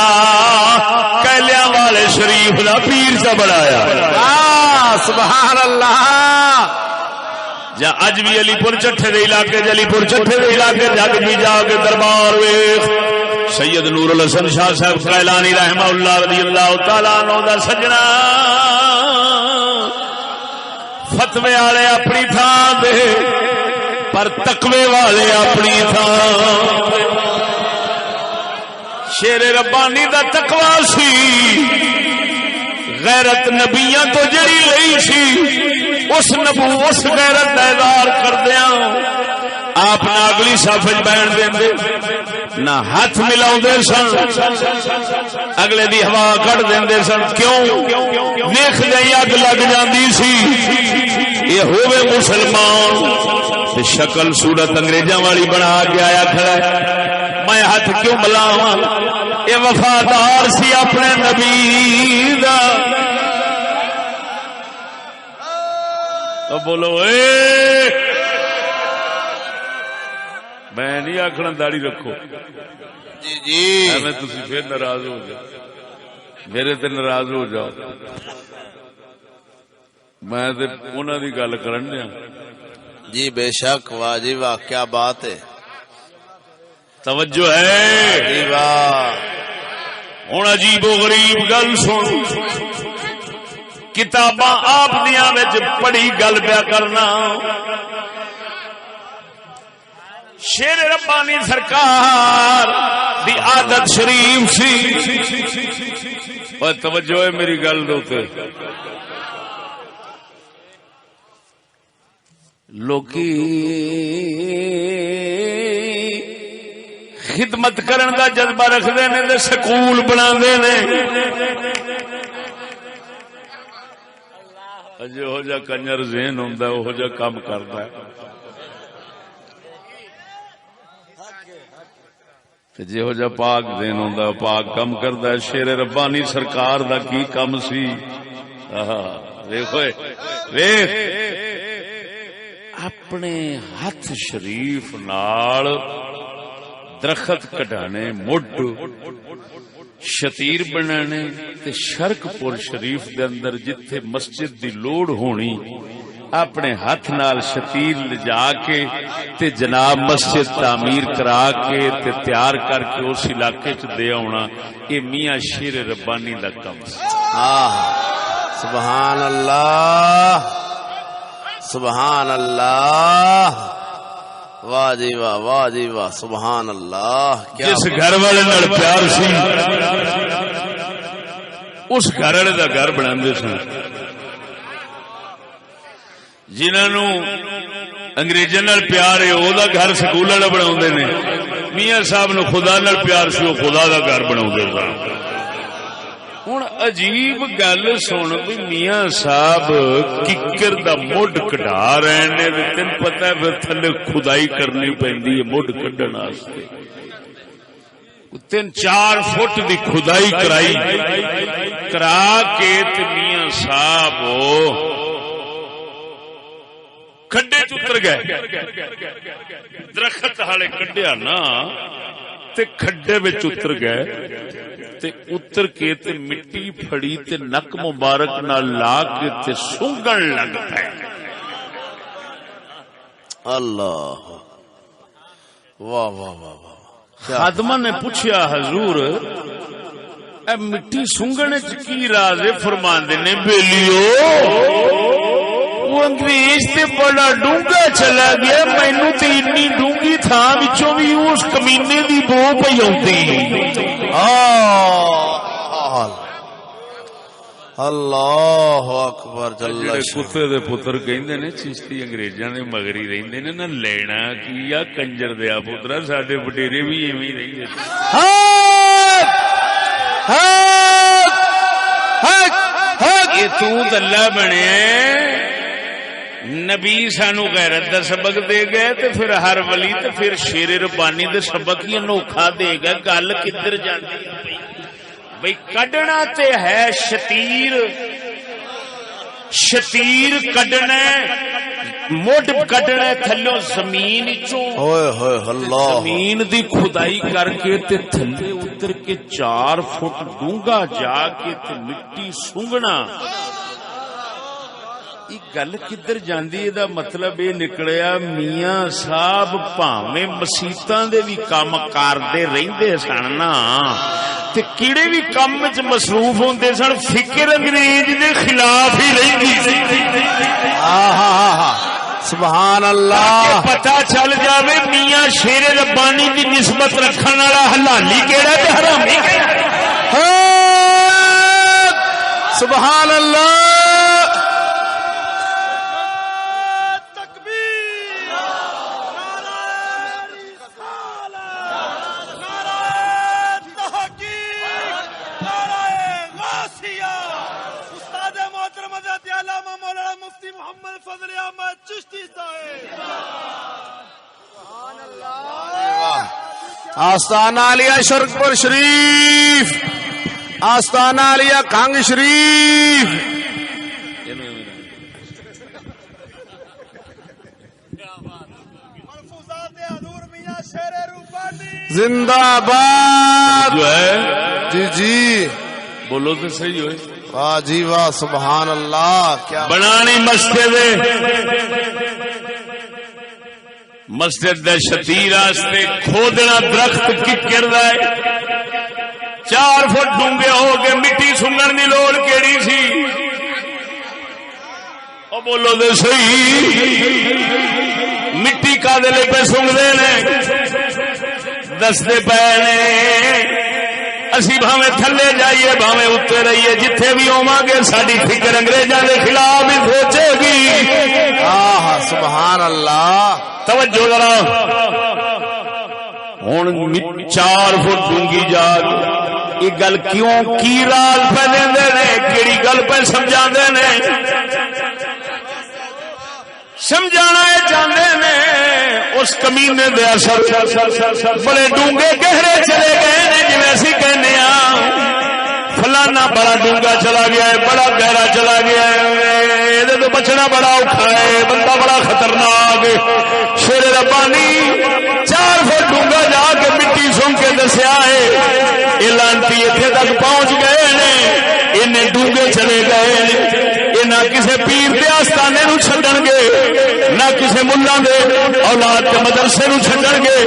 کیلیاں والے شریف دا پیر چا بنایا. سبحان اللہ. جا اج بھی علی پور چٹھے دے علاقے, علی پور چٹھے دے علاقے جگ بھی جا کے دربار ویکھ. سید نور الحسن شاہ صاحب کیلانی رحمہ اللہ رضی اللہ تعالی عنہ دا سجنا فتوے والے اپنی تھان دے پر تقوی والے اپنی تھان. شیر ربانی دا تقوی سی, غیرت نبیاں تو جڑی لئی سی اس اس غیرت دا اظہار کردیاں آپ نہ اگلی صف بیٹھ دیندے, نہ ہاتھ ملاؤندے سن, اگلے دی ہوا کٹ دیندے سن. کیوں ویکھ جائی اگ لگ جاندی سی. یہ ہوے مسلمان شکل صورت انگریزاں والی بنا کے آیا کھڑا ہے, میں ہاتھ کیوں ملاواں. یہ وفادار سی اپنے نبی دا. تو بولو اے میں نہیں آخنا داڑھی رکھو جی جی, میں تسی پھر ناراض ہو جاؤ, میرے تے ناراض ہو جاؤ. میں تے انہاں دی گل کرن دیا. جی بے شک. واہ جی واہ, کیا بات ہے. توجہ ہے جی واہ. ہن عجیب و غریب گل سن. کتاباں آپ دیاں وچ پڑھی گل پیا کرنا. شیر ربانی سرکار دی عادت شریف سی. اور توجہ ہے میری گل دے. لوکی خدمت کرن دا جذبہ رکھدے نے تے سکول بناندے نے. جو جا کنجر ذہن ہوندا وہ جا کام کردا ہے. جہو جا پاک دین ہوندا پاک کم کردا ہے. شیر ربانی سرکار دا کی کم سی. ویکھو ویکھ اپنے ہاتھ شریف نال درخت کٹانے, مڈ شتیر بنانے تے شرک پور شریف دے اندر جتھے مسجد دی لوڑ ہونی اپنے ہاتھ نال شتیر لجا کے تے جناب مسجد تعمیر کرا کے تے تیار کر کے اس علاقے چ دے آنا. یہ میاں شیر ربانی دا کم. سبحان اللہ سبحان اللہ. واہ جی واہ, واہ جی واہ, سبحان اللہ. جس گھر والے نال پیار سی اس گھر والے دا گھر بناندے سن. جنہوں انگریزاں نال پیار ہے وہ گھر سکول والا بنا نے. میاں صاحب نو خدا نال پیار سی وہ خدا دا گھر بنا. ہوں عجیب گل سن بھی میاں صاحب ککر دا مڈ کٹا رہے نے. تین پتہ ہے پھر تھلے کھدائی کرنی پیندی ہے مڈ کڈن واسطے. 3-4 فٹ دی کھدائی کرائی کرا کے تے میاں صاحب کھڈے چتر گئے درخت ہالے کڈیا نا تے کھڈے وچ اتر گئے تے اتر کے تے مٹی پھڑی تے نک مبارک نال لا کے تے سونگن لگ پے اللہ واہ واہ واہ واہ خادمہ نے پوچھا حضور اے مٹی سونگنے چ کی راز ہے؟ فرماندے نے بیلیو وہ انگریز تے بڑا ڈونگا چلا گیا مینوں تے اتنی ڈونگی تھاں وچوں بھی اس کمینے دی بو پئی اوندی اللہ اکبر جل کتے دے پتر کہندے نے چشتی انگریزاں دے مگری رہندے نے نہ لینا کیا کنجر دیا پترا ساڈے وڈیرے بھی ایویں رہندے یہ تو دلہ بنے نبی سانو غیرت دا سبق دے گئے تے پھر ہر ولی تے پھر شیر ربانی دے سبق ہی انوکھا دے گا گل کدھر جاندی ہے بھئی کڈنا تے ہے شتیر کڈنا مڈ کڈنا تھلو زمین زمین دی کھدائی کر کے تے تھلے اتر کے 4 فٹ ڈونگا جا کے تے مٹی سونگنا گل کدھر جاندی دا مطلب یہ نکلیا میاں صاحب پاویں مسیتاں دے بھی کام کردے رہندے سن نا تے کیڑے بھی کام وچ مصروف ہوندے سن فکر انگریز دے خلاف ہی رہندی سی سبحان اللہ پتہ چل جاوے میاں شیر ربانی دی نسبت رکھن والا حلالی کیڑا تے حرامی کیڑا سبحان اللہ آستانہ علیہ شرکپور شریف آستانہ علیہ کنگ شریف زندہ باد جو ہے جی جی بولو تو صحیح ہوئے واہ جی واہ سبحان اللہ کیا بنانی مسجد دے شتیر واسطے کھودنا درخت ککڑ دا ہے 4 فٹ ڈونگے ہو کے مٹی سنگن دی لوڑ کیڑی سی او بولو دے صحیح مٹی کا دے لے پہ سنگ دے نے دستے پے نے اسی بھاویں تھلے جائیے بھاویں اتنے رہیے جتھے بھی ہوواں گے ساری فکر انگریزاں دے خلاف ہی سوچے گی سبحان اللہ توجہ ذرا ہن 4 فٹ ڈونگی جا یہ گل کیوں کی راز پہ دیندے نے کیڑی گل پہ سمجھاندے نے سمجھانا ہے چاہتے نے اس کمینے دے اثر بڑے ڈونگے گہرے چلے گئے نے جی اسی کہنے فلانا بڑا ڈونگا چلا گیا ہے بڑا گہرا چلا گیا ہے یہ تو بچنا بڑا اوکھا ہے بندہ بڑا خطرناک شیر ربانی 4 فٹ ڈونگا جا کے مٹی سن کے دسیا ہے یہ لانتی اتنے تک پہنچ گئے نے انہیں ڈونگے چلے گئے نے نہ کسی پیر دے آستانے نو چھڈن گے نہ کسی ملا دے اولاد کے مدرسے نو چھڈن گے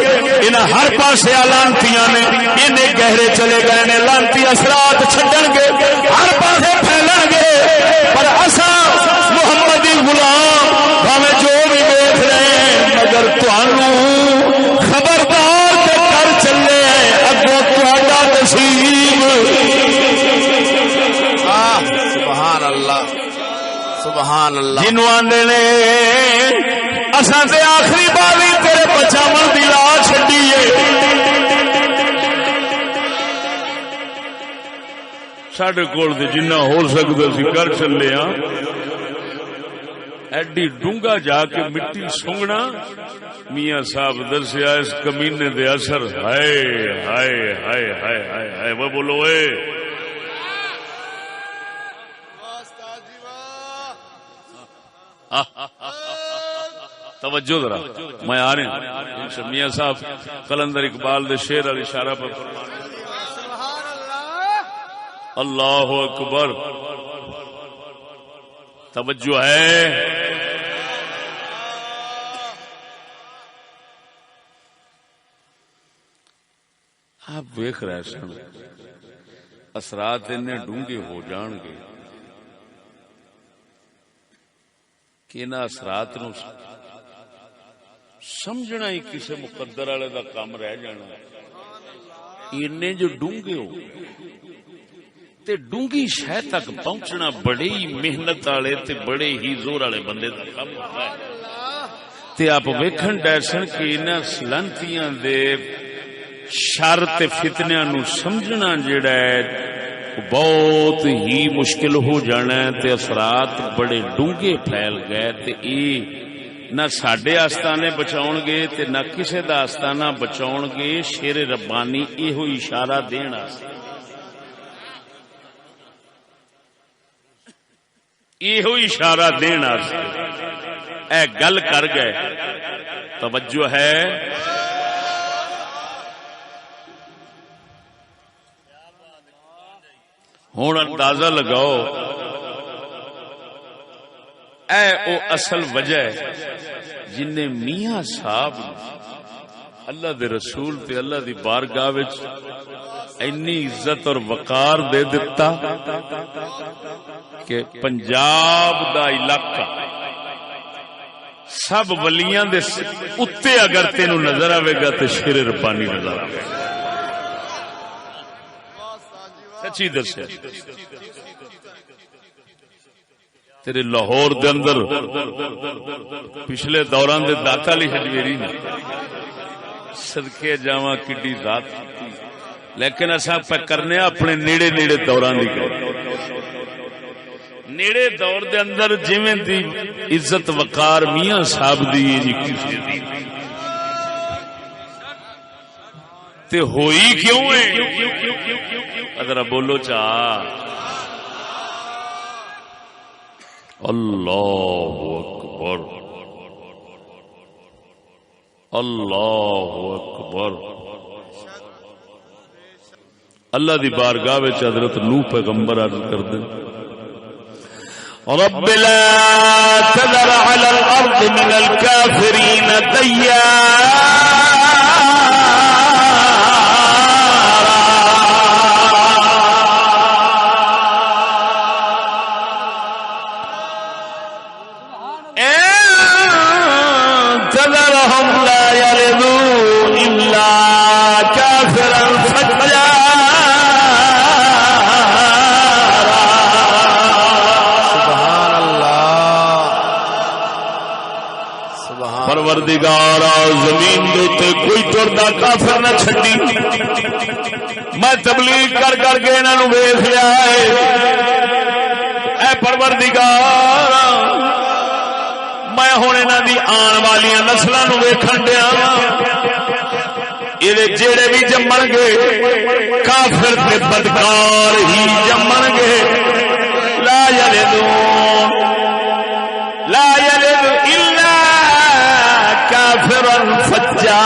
انہاں ہر پاسے لانتیاں نے انہیں گہرے چلے گئے نے لانتی اثرات چھڈن گے ہر پاسے پھیلن گے پر اساں محمدی غلام بھاویں جو بھی دیکھ رہے ہیں مگر تانوں خبردار تے کر چلے اگوں تہاڈا نصیب سبحان اللہ سبحان اللہ جنوں آندے نے اساں تے آخری باری تیرے بچاون دی لا چھڈی ہے ساڈے کول تے جنہ ہو سکدا سی کر چلے ہاں ایڈی ڈونگا جا کے مٹی سونگنا میاں صاحب دسیا اس کمینے دے اثر ہائے ہائے ہائے ہائے ہائے ہائے وہ بولو اے توجہ ذرا میں آ رہا ہوں میاں صاحب قلندر اقبال دے شعر علی اشارہ پر اللہ اکبر توجہ ہے آپ دیکھ رہے سن اثرات اتنے ڈونگے ہو جان گے کہ انہاں اثرات نو سمجھنا ہی کسی مقدر والے دا کام رہ جانا اینے جو ڈونگے ہو تے ڈونگی شہ تک پہنچنا بڑے ہی محنت والے تے بڑے ہی زور والے بندے دا کام ہوتا ہے تے آپ ویکھن ڈیسن کہ انہاں سلنتیاں دے شر تے فتنیاں نو سمجھنا جڑا ہے بہت ہی مشکل ہو جانا ہے تے اثرات بڑے ڈونگے پھیل گئے تے نہ ساڈے آستانے بچاؤ گے تے نہ کسے دا آستانہ بچاؤ گے شیر ربانی ایہو اشارہ دین ایہو اشارہ دین اے گل کر گئے توجہ ہے ہوں اندازہ لگاؤ اے او اصل وجہ ہے جن نے میاں صاحب اللہ دے رسول تے اللہ دی بارگاہ وچ اینی عزت اور وقار دے دتا کہ پنجاب دا علاقہ سب ولیاں دے اتے اگر تینوں نظر آئے گا تے شیر ربانی نظر آئے گا سچی دسیا تیرے لاہور دے اندر پچھلے دوران دے داتا علی حجویری نے صدقے جاواں کڈی ذات کی لیکن اساں پہ کرنے اپنے نیڑے نیڑے دوران دی گل نیڑے دور دے اندر جویں دی عزت وقار میاں صاحب دی جی کسی دی تے ہوئی کیوں ہے ذرا بولو چا اللہ اکبر اللہ اکبر اللہ دی بارگاہ وچ حضرت نوح پیغمبر عرض کردے رب لا تذر على الارض من الكافرين ديارا پروردگارا زمین دے کوئی ٹردا کافر نہ چھڈی میں تبلیغ کر کر کے انہاں نوں ویکھ لیا ہے اے پروردگارا میں ہن انہاں دی آن والی نسلاں نوں ویکھن دیا اے جڑے بھی جمن گے کافر تے بدکار ہی جمن گے لا یلدون لا یلد الا کافرا فجارا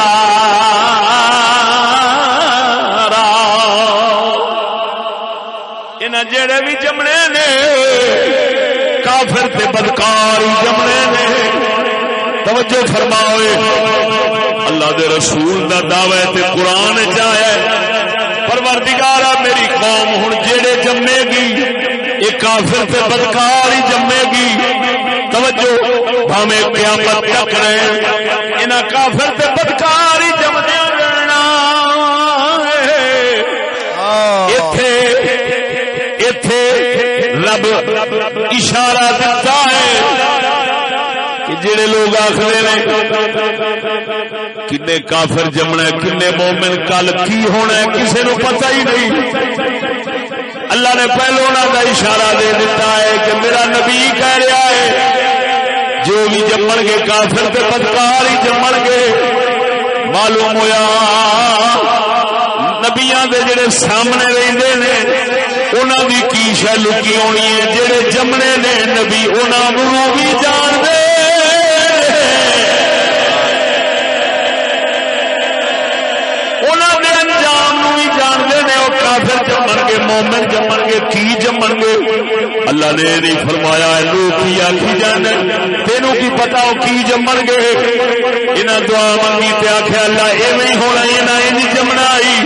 انہاں جڑے بھی جمنے نے کافر تے بدکار جمنے نے توجہ فرماؤ اللہ دے رسول دا دعوی تے قرآن وچ آیا ہے پروردگارا میری قوم ہن جڑے جمے گی اے کافر تے بدکار ہی جمے گی توجہ بھاویں قیامت تک رہے انہاں کافر تے بدکار ہی جمنے رہنا ایتھے رب اشارہ دیتا ہے کہ جڑے لوگ آخر کنے کافر جمنا ہے کنے مومن کل کی ہونا ہے کسی نو پتہ ہی نہیں اللہ نے پہلو انہاں دا اشارہ دے دیتا ہے کہ میرا نبی کہہ رہا ہے جو بھی جمن گے کافر تے بدکار ہی جمن گے. معلوم ہویا نبیاں دے جڑے سامنے رہندے نے انہاں دی کی شے لکی ہونی ہے. جڑے جمنے نے نبی انہاں نوں بھی جان دے. کافر جمن گے مومن جمن گے کی جمن گے. اللہ نے نہیں فرمایا لوگ کی آخی جان تینوں کی پتا وہ کی جمن گے. انہیں دعا منگی تے آخیا اللہ یہ نہیں ہونا یہ نہیں جمنا آئی.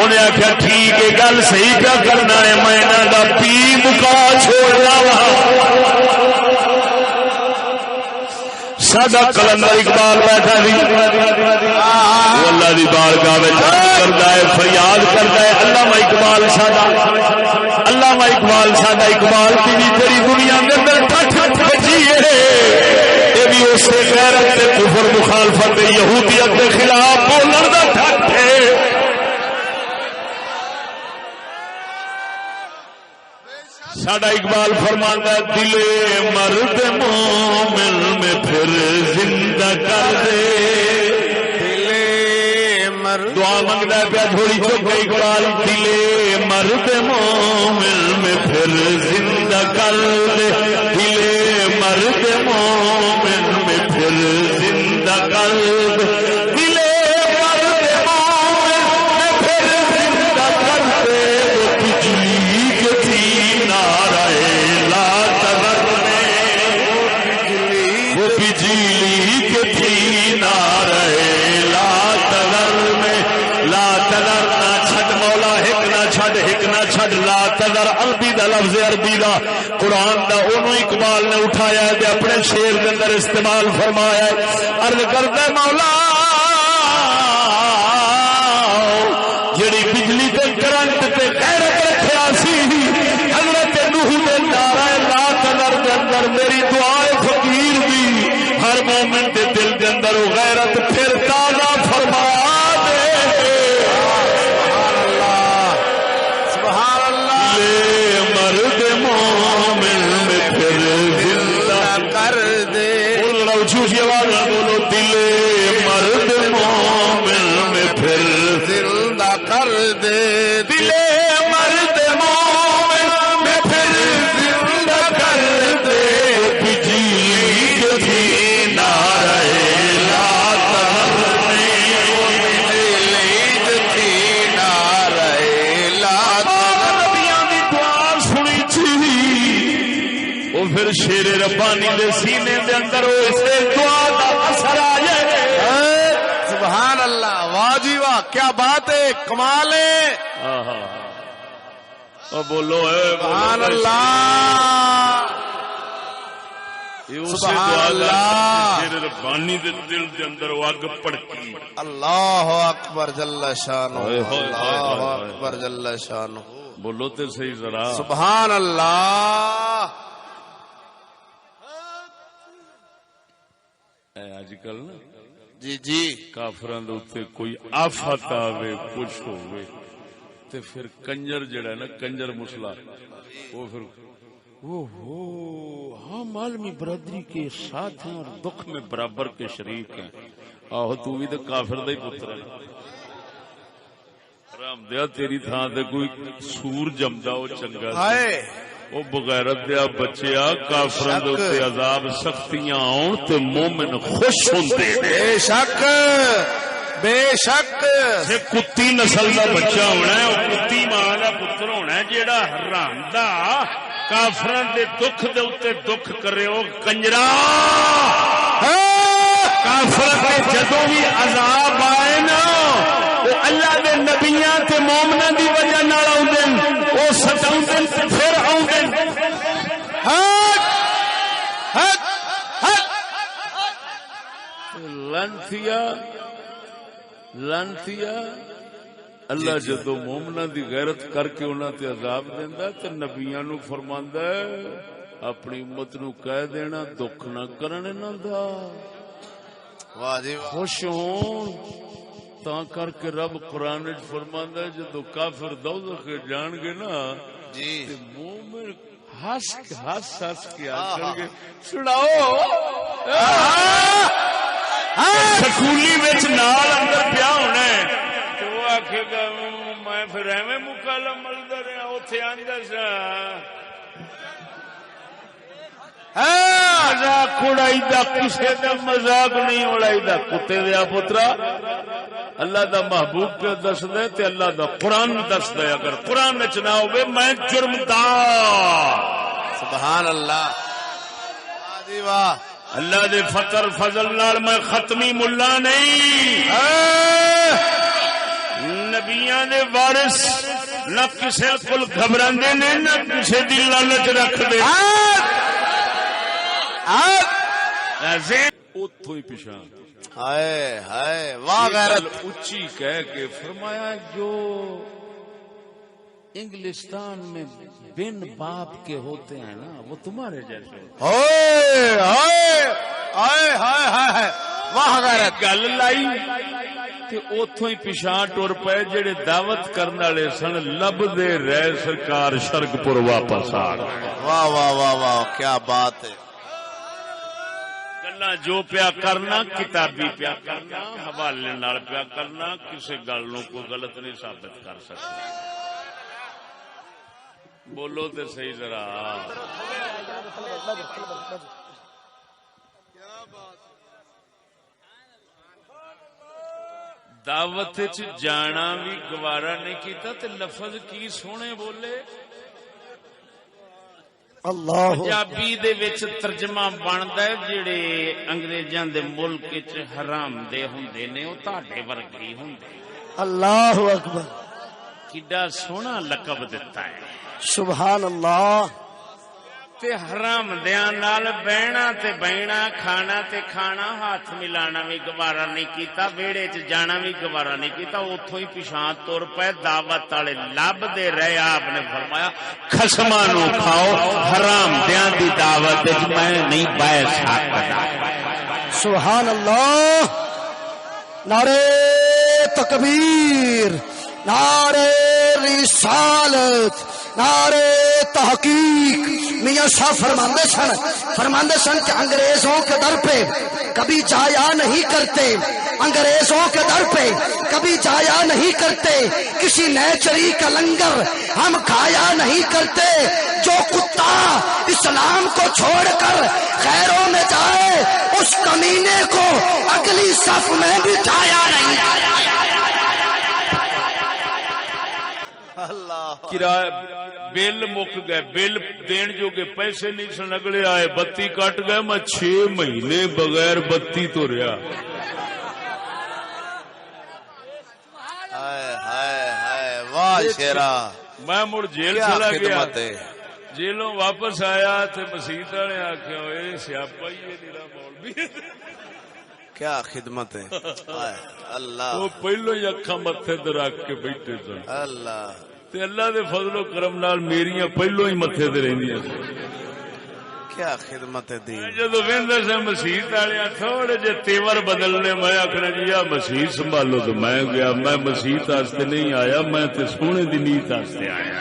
انہیں آخیا ٹھیک ہے گل صحیح پیا کرنا ہے میں انہوں کا پی مکا چھوڑنا وا. ساڈا کلندر اقبال بیٹھا سی اللہ دی بارگاہ وچ کردا ہے فریاد کردا ہے علامہ اقبال ساڈا علامہ اقبال ساڈا اقبال کی بھی تیری دنیا کے اندر ٹھٹ بچی ہے. یہ بھی اس سے غیرت تے کفر مخالفت یہودیت کے خلاف بولن دا ٹھٹ ہے. ساڈا اقبال فرماندا دل مرد مومن میں پھر زندہ کر دے. دل مرد دعا منگدا پیا تھوڑی چپ اقبال دل مرد مومن میں پھر زندہ کر دے. دل مرد مومن میں پھر زندہ کر دے. دل مرد مومن میں پھر زندہ کر دے. بجلی کے تھی نعرہ لا تذر میں وہ بجلی کے تھی نعرہ لا تذر میں. لا تذر نہ چھڈ مولا ہک نہ چھڈ ہک نہ چھڈ. لا تذر عربی دا لفظ عربی دا قرآن دا انہوں اقبال نے اٹھایا ہے اپنے شعر کے اندر استعمال فرمایا ہے. عرض کرتا ہے مولا جڑی بجلی تے کرنٹ تے غیرت رکھیا سی حضرت نوح دے نعرہ لا تذر دے اندر میری دعا فقیر دی ہر مومن دے دل دے اندر وہ غیرت پھر تازہ فرما دے. سبحان اللہ لے مرد مومن میں پھر زندہ کر دے. بولو اونچی آواز میں بولو دل مرد مومن میں پھر زندہ کر دے. دل مرد مومن میں پھر زندہ کر دے. بجلی کے تھی نعرہ لا تذر میں بجلی تھی نعرہ لا تذر. نبیاں دی دعا سنی تھی وہ پھر شیر ربانی دے سینے دے اندر وہ اسے دعا دا اثر آیا. سبحان اللہ واہ جی واہ کیا بات ہے کمال ہے. بولو سبحان اللہ سبحان اللہ. شیر ربانی دے دل دے اندر وہ اگ پڑکی. اللہ اکبر جل شانہ اللہ اکبر جل شانہ. بولو تے صحیح ذرا سبحان اللہ. اج کل نا جی جی کافران دے اوتے کوئی آفت آوے کچھ ہوئے تے پھر کنجر جڑا ہے نا کنجر مسلا وہ پھر ہم عالمی برادری کے ساتھ ہیں اور دکھ میں برابر کے شریک ہیں. آہو تو بھی تو کافر دا ہی پتر ہے. حرام دیا تیری تھان تے کوئی سور جمدا وہ چنگا ہائے وہ بغیرت دیا بچیا کافران دے اوتے عذاب سختیاں آن تے مومن خوش ہوندے. بے شک بے شک کتی نسل دا بچہ ہونا ہے وہ کتی ماں دا پتر ہونا ہے جیڑا حرام دا کافران دے دکھ دے اوتے دکھ کرے. وہ کنجرا کافران دے جدوں بھی عذاب آئے نا وہ اللہ دے نبیاں تے مومناں دی وجہ نال آوندے وہ ستاوندے تے پھر آوندے. لانتیا اللہ جدو مومنا دی غیرت کر کے انہاں تے عذاب دیندا تے نبیاں نو فرماندا ہے اپنی امت نو کہہ دینا دکھ نہ کرن انہاں دا. واہ جی واہ. خوش ہون تا کر کے رب قرآن وچ فرماندا ہے جدو کافر دوزخ جان گے نا جی تے مومن ہس کے آخر سناؤ سکولی نال اندر پیا ہونا تو وہ آخے گا میں پھر ایویں مکالا ملتا رہا اتنے آدھا سا مزاق اڑائی کسی کا مزاق نہیں اڑائی کتے دیا پترا اللہ دا محبوب پہ دس دے تے اللہ دا قرآن دس دے اگر قرآن نہ ہوئے میں جرم دار سبحان اللہ جی واہ اللہ دے فقر فضل نال میں ختمی ملا نہیں نبیاں دے وارث نہ کسے کول گھبراندے نے نہ کسے دی لالچ رکھدے اتوں ہی پیچھا ہائے ہائے واہ غیرت اچھی کہہ کے فرمایا جو انگلستان میں بن باپ کے ہوتے ہیں نا وہ تمہارے جیسے واہ غیرت گل لائی تے اتوں ہی پیچھا ٹر پے جڑے دعوت کرنے والے سن لب دے رہ سرکار شرک پور واپس آ گئے واہ واہ واہ واہ کیا بات ہے گلا جو پیا کرنا کتابی پیا کرنا حوالے نال پیا کرنا کسی گل نو کوئی غلط نہیں ثابت کر سکتا بولو تے صحیح ذرا دعوت جانا بھی گوارا نہیں کیتا تے لفظ کی سونے بولے پنجابی دے وچ ترجمہ بندا ہے جڑے انگریزاں دے ملک وچ حرام دے ہوندے نے او تہاڈے ورگے ہی ہوندے اللہ اکبر کڈا سونا لقب دتا ہے سبحان اللہ تے حرام دیاں نال بہنا تے بہنا کھانا تے کھانا ہاتھ ملانا بھی گوارا نہیں کیتا ویڑے چ جانا بھی گوارا نہیں کیتا اوتھوں ہی پیچھے تر پے دعوت والے لب دے رہے آپ نے فرمایا خصماں نو کھاؤ حرام دیاں دی دعوت وچ میں نہیں بیٹھ سکدا سبحان اللہ نعرہ تکبیر نعرہ رسالت نعرہ تحقیق میاں صاحب فرماندے سن کہ انگریزوں کے در پہ کبھی جایا نہیں کرتے انگریزوں کے در پہ کبھی جایا نہیں کرتے کسی نیچری کا لنگر ہم کھایا نہیں کرتے جو کتا اسلام کو چھوڑ کر غیروں میں جائے اس کمینے کو اگلی صف میں بھی جایا نہیں کرایہ بل مک گئے بل دین جو کے پیسے نہیں سن اگلے آئے بتی کٹ گئے میں 6 مہینے بغیر بتی تو رہا واہ شیرا میں مڑ جیل چلا گیا جیلوں واپس آیا تو مسیت والے آخیا ہوئے سیاپا ہی میرا مولوی کیا خدمت ہے اللہ وہ پہلو ہی اکھا متے رکھ کے بیٹھے سن اللہ تے اللہ دے فضل و کرم نال میریاں پہلو ہی متے تے رہندیاں کیا خدمت ہے دین جدو ویندا سے مسیت والے تھوڑے جے تیور بدلنے میں آکھنا جی آ مسیت سنبھالو تو میں گیا میں مسیت واسطے نہیں آیا میں تے سونے دی نیت واسطے آیا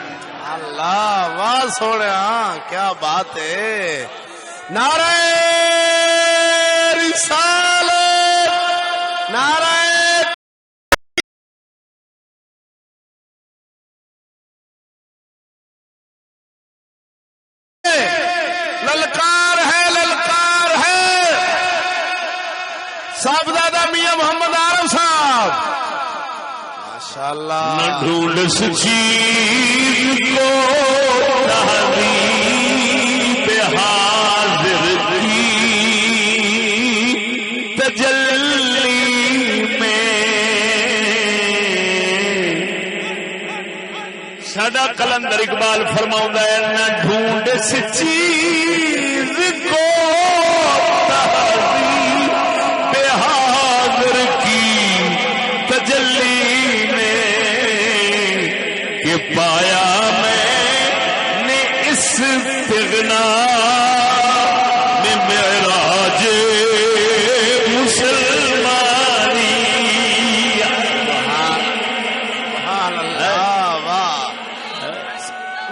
اللہ واہ سوڑیا کیا بات ہے نعرہ رسالت نعرہ للکار ہے صاحبزادہ میاں محمد عارف صاحب ماشاءاللہ نہ ڈھونڈ چیز کو تحریب حاضر کی تجلی میں ساڈا کلندر اقبال فرماؤں ہے نہ ڈھونڈ چیز کو تحریب حاضر کی تجلی کہ پایا میں نے اس استغنا میں معراج مسلمانی سبحان اللہ واہ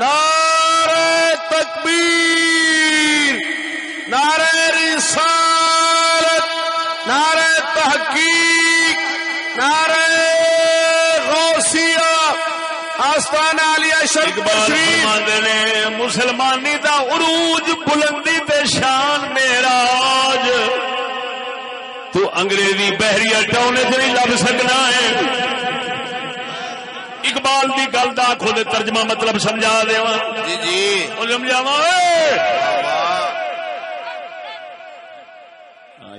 نعرہ تکبیر تحقیق، نعرہ غوثیہ، آستانہ عالیہ شریف نے مسلمانی دا عروج بلندی تے شان معراج تو انگریزی بحریہ ٹونے سے نہیں لب سکنا ہے. اقبال دی گل دا خود ترجمہ مطلب سمجھا دیواں. جی جی سمجھاواں.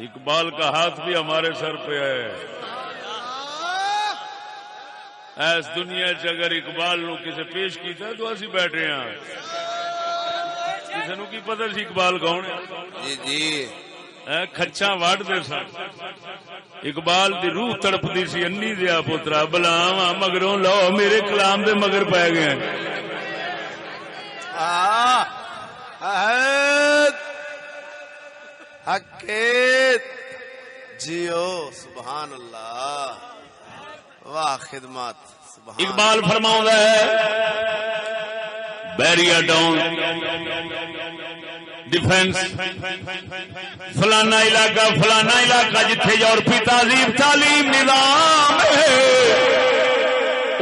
اقبال کا ہاتھ بھی ہمارے سر پہ ہے. ایس دنیا چ اگر اقبال نو کسے پیش کیتا تو اسی بیٹھے ہیں. کسی نو کی پتہ سی اقبال کون ہے؟ جی جی کھچاں وڈ دے سن. اقبال دی روح تڑپدی سی انی دیا پترا بلاواں مگروں لو میرے کلام دے مگر پے گئے. حقیت جیو سبحان اللہ. واہ خدمات. اقبال فرماؤں ہے بیریا ڈاؤن ڈیفینس فلانا علاقہ جتھے یورپی تہذیب تعلیم نظام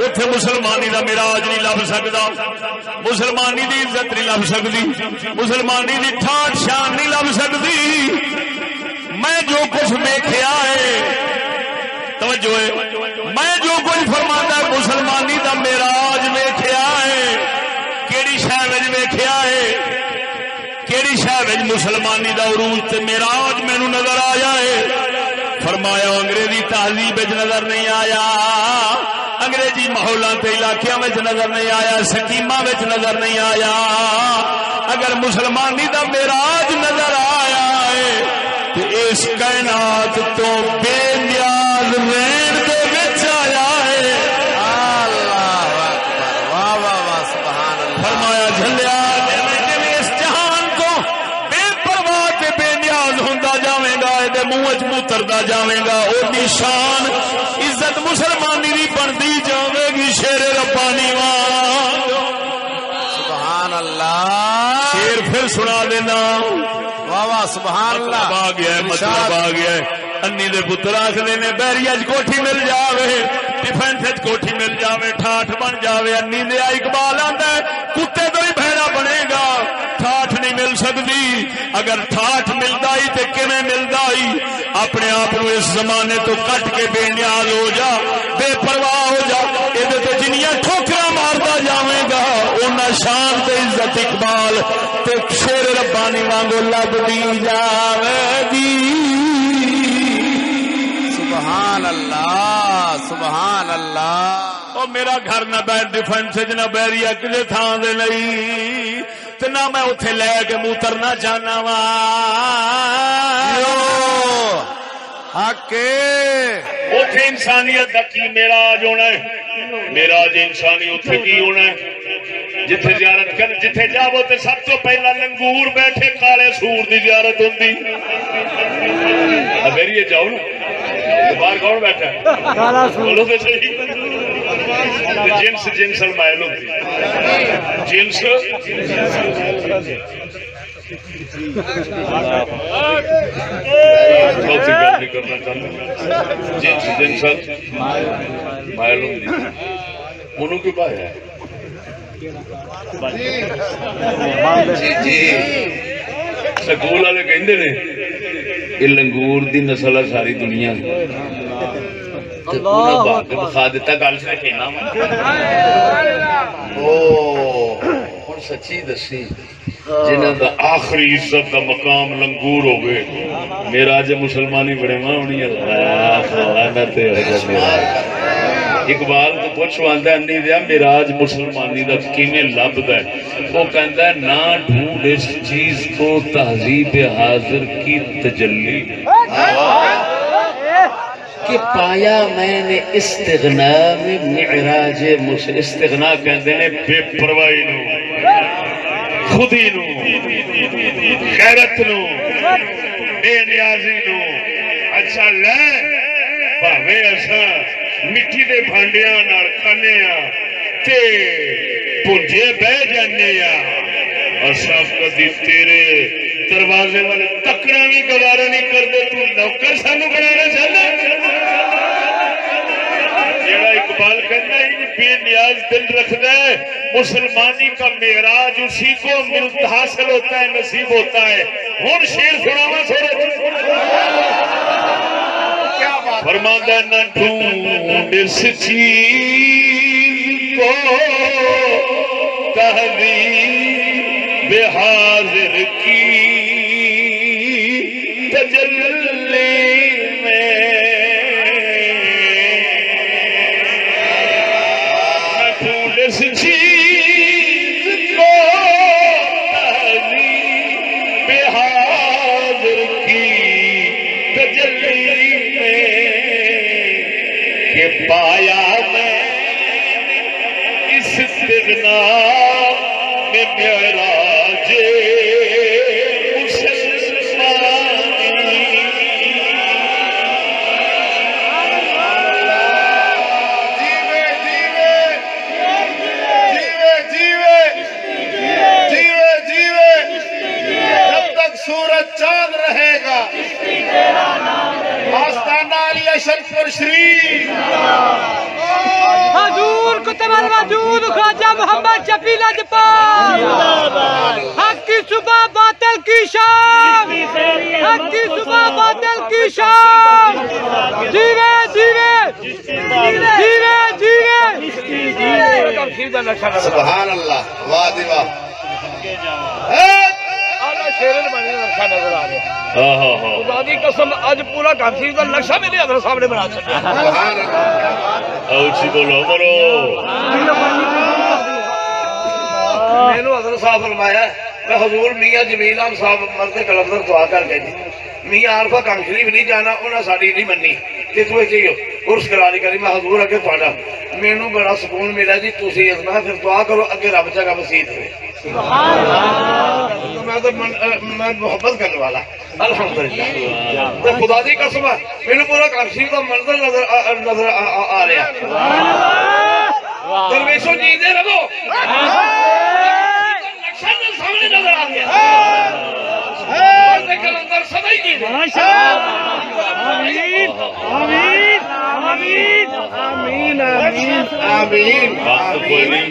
اتے مسلمانی دا میراج نہیں لب سکتا. مسلمانی دی عزت نہیں لب سکتی. مسلمانی دی ٹھاٹ شان نہیں لب سکتی. میں جو کچھ دیکھا ہے توجہ ہے میں جو کچھ فرماتا ہے مسلمانی دا میراج ویکھیا ہے. کیڑی شے وچ ویکھیا ہے؟ کیڑی شے وچ مسلمانی دا عروج تے میراج مینوں نظر آیا ہے؟ فرمایا انگریزی تہذیب وچ نظر نہیں آیا, انگریزی ماحولاں تے علاقیاں وچ نظر نہیں آیا, سکیماں وچ نظر نہیں آیا. اگر مسلمانی دا میراج نظر آیا ہے تو اس کائنات تو بے نیاز رہن دے وچ آیا ہے. اللہ اکبر. واہ واہ واہ سبحان اللہ. فرمایا جھلیا اس جہان کو بے پرواہ تے بے نیاز ہوندا جاویں گا, اے منہ وچ متردا جاویں گا. او نشان عزت مسلمانی دی بندی جاوے گی. شیر ربانی وان سبحان اللہ. شیر پھر سنا دینا. واہ واہ سبحان اللہ. آ گیا ہے مطلب آ گیا ہے. انی دے پتر آخری نے بیریا کوٹھی مل جاوے, ڈیفینس کوٹھی مل جاوے, ٹھاٹ بن جاوے. انی دے اقبال آندا ہے کتے تو ہی بہنا بنے گا, ٹھاٹ نہیں مل سکتی. اگر ٹھاٹ ملتا ہی تو کیویں ملتا ہی؟ اپنے آپ کو اس زمانے تو کٹ کے بے نیاز ہو جا, بے پرواہ ہو جا. یہ تو جنیاں ٹھوکراں مارتا جاویں گا اُنہاں شان تے عزت اقبال تے شیر ربانی وانگو لبدی جاوے گی. سبحان اللہ سبحان اللہ. او میرا گھر نہ بیٹھ ڈیفینس نہ بیریا کسی تھان دے نہیں تے نہ میں اتنے لے کے موترنا چاہنا وا. اتنے انسانیت کا کی میراج ہونا ہے. میراج انسانی اتنے کی ہونا ہے جتھے زیارت کر جتھے جاو تے سب تو پہلا لنگور بیٹھے کالے سور دی زیارت ہوندی. میری جاؤ نا باہر کون بیٹھا ہے بولو تو صحیح. جنس جنس المائل ہوتی جنس کرنا چاہتا جنس جنس مائل ہوتی انہوں کی بات ہے. جی جی سکول والے کہندے نے یہ لنگور دی نسل ہے ساری دنیا بخا دیتا گل سے کہنا ہوں سچی دسی جنہاں دا آخری عزت دا مقام لنگور ہو گئے میرا جے مسلمانی بڑے ماں ہونی اقبال تو پوچھ آندا نہیں دیا میراج مسلمانی دا کیویں لبدا ہے. وہ کہندا ہے نہ ڈھونڈ اس چیز کو تہذیب حاضر کی تجلی کہ پایا میں نے استغنا میں معراج استغنا کہندے نے بے پرواہی نو, خودی نو, غیرت نو, بے نیازی نو. اچھا لے بھاویں اساں مٹی دے بھانڈیاں نال کھانے تے پونجے بہ جانے اصا کدی تیرے دروازے والے تکنا بھی گوارا نہیں کرتے، تو نوکر سانو بنانا چاہتا؟ جیڑا اقبال کہنا ہے بے نیاز دل رکھتا ہے، مسلمانی کا معراج اسی کو حاصل ہوتا ہے، نصیب ہوتا ہے۔ ہوں شیر سناوا سورے فرماتا ہے نہ ڈھونڈ اس چیز کو تہذیب حاضر کی تجلی میں، نہ ڈھونڈ اس چیز کو تہذیب حاضر کی تجلی کہ پایا میں اس استغنا میں معراج مسلمانی۔ جیوے جیوے جیوے جیوے جیوے جیوے جب تک سورج چاند رہے گا آستانہ علی اشرف پر شریف حضور کتب الوجود خواجہ محمد شفیع لاجپال، حق کی صبح باطل کی شام، حق کی صبح باطل کی شام، جیوے جیوے جیوے جیوے۔ سبحان اللہ، واہ دی واہ۔ نظر آ رہا خدا دی قسم اج پورا کانسی کا نقشہ میرے حضرت صاحب نے بنا چھڈیا۔ سبحان اللہ، اچھی بولو مرو۔ مینوں حضرت صاحب فرمایا میں حضور میاں جمیل احمد صاحب مرد کلندر دعا کر کے جی میاں عارفہ کام شریف نہیں جانا، انہاں ساڈی نہیں مننی کہ تو چاہیے عرس کرا نہیں کری۔ میں حضور اگے تہاڈا مینوں بڑا سکون ملا جی، تسی اس میں پھر دعا کرو اگے رب جگہ مسیت ہے۔ میں محبت کرنے والا الحمدللہ، تو خدا دی قسم ہے مینوں پورا کانسی کا منظر نظر آ رہا۔ درویشوں جیتے رہو، نقشہ سامنے نظر آ گیا، کلندر سدا ہی جیتے۔ آمین آمین آمین آمین آمین آمین۔ وقت کوئی نہیں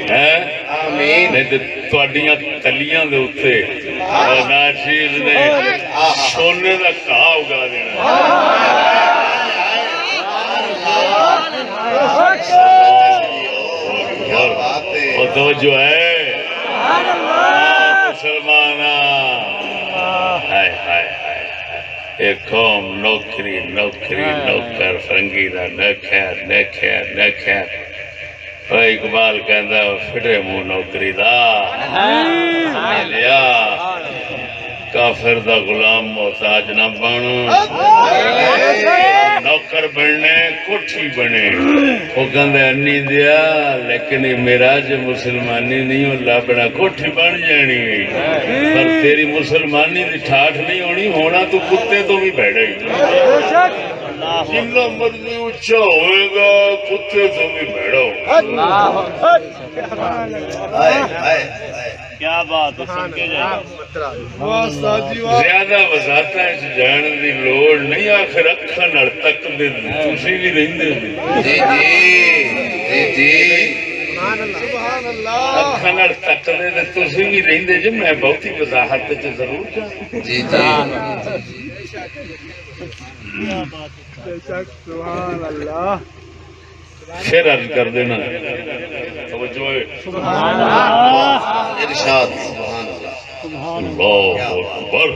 ہے، آمین۔ نہیں تو تواڈیاں تلیاں دے اوتے ناچیز نے سونے دا گھا اگا دینا۔ اور توجہ ہے مسلمانہ، ہائے ہائے ہائے، ایک قوم نوکری نوکری نوکر فرنگی دا نہ خیر نہ خیر نہ خیر۔ اقبال کہندا فٹے منہ نوکری دا لیا، کافر دا غلام محتاج نہ بن، نوکر بننے کوٹھی بنے۔ وہ کہندا انی دیا لیکن میرا جو مسلمانی نہیں ہو لبنا کوٹھی بن جانی، پر تیری مسلمانی دی ٹھاٹھ نہیں ہونی، ہونا تو کتے تو بھی بیٹھے ہی۔ جتنا مرضی اونچا ہوئے گا کتے تو بھی بیٹھو۔ کیا بات ہے، سن کے جائے زیادہ وضاحتاں وچ جان دی لوڑ نہیں، آخر اکھاں نال تکدے تسی بھی رہندے جی جی جی جی سبحان اللہ، اکھاں نال تکدے تے تسی بھی رہندے جی، میں بہتی وضاحت تے ضرور جاں۔ جی جی سبحان اللہ۔ پھر عرض کر دینا توجہ ہے، ارشاد سبحان اللہ۔ اللہ اکبر۔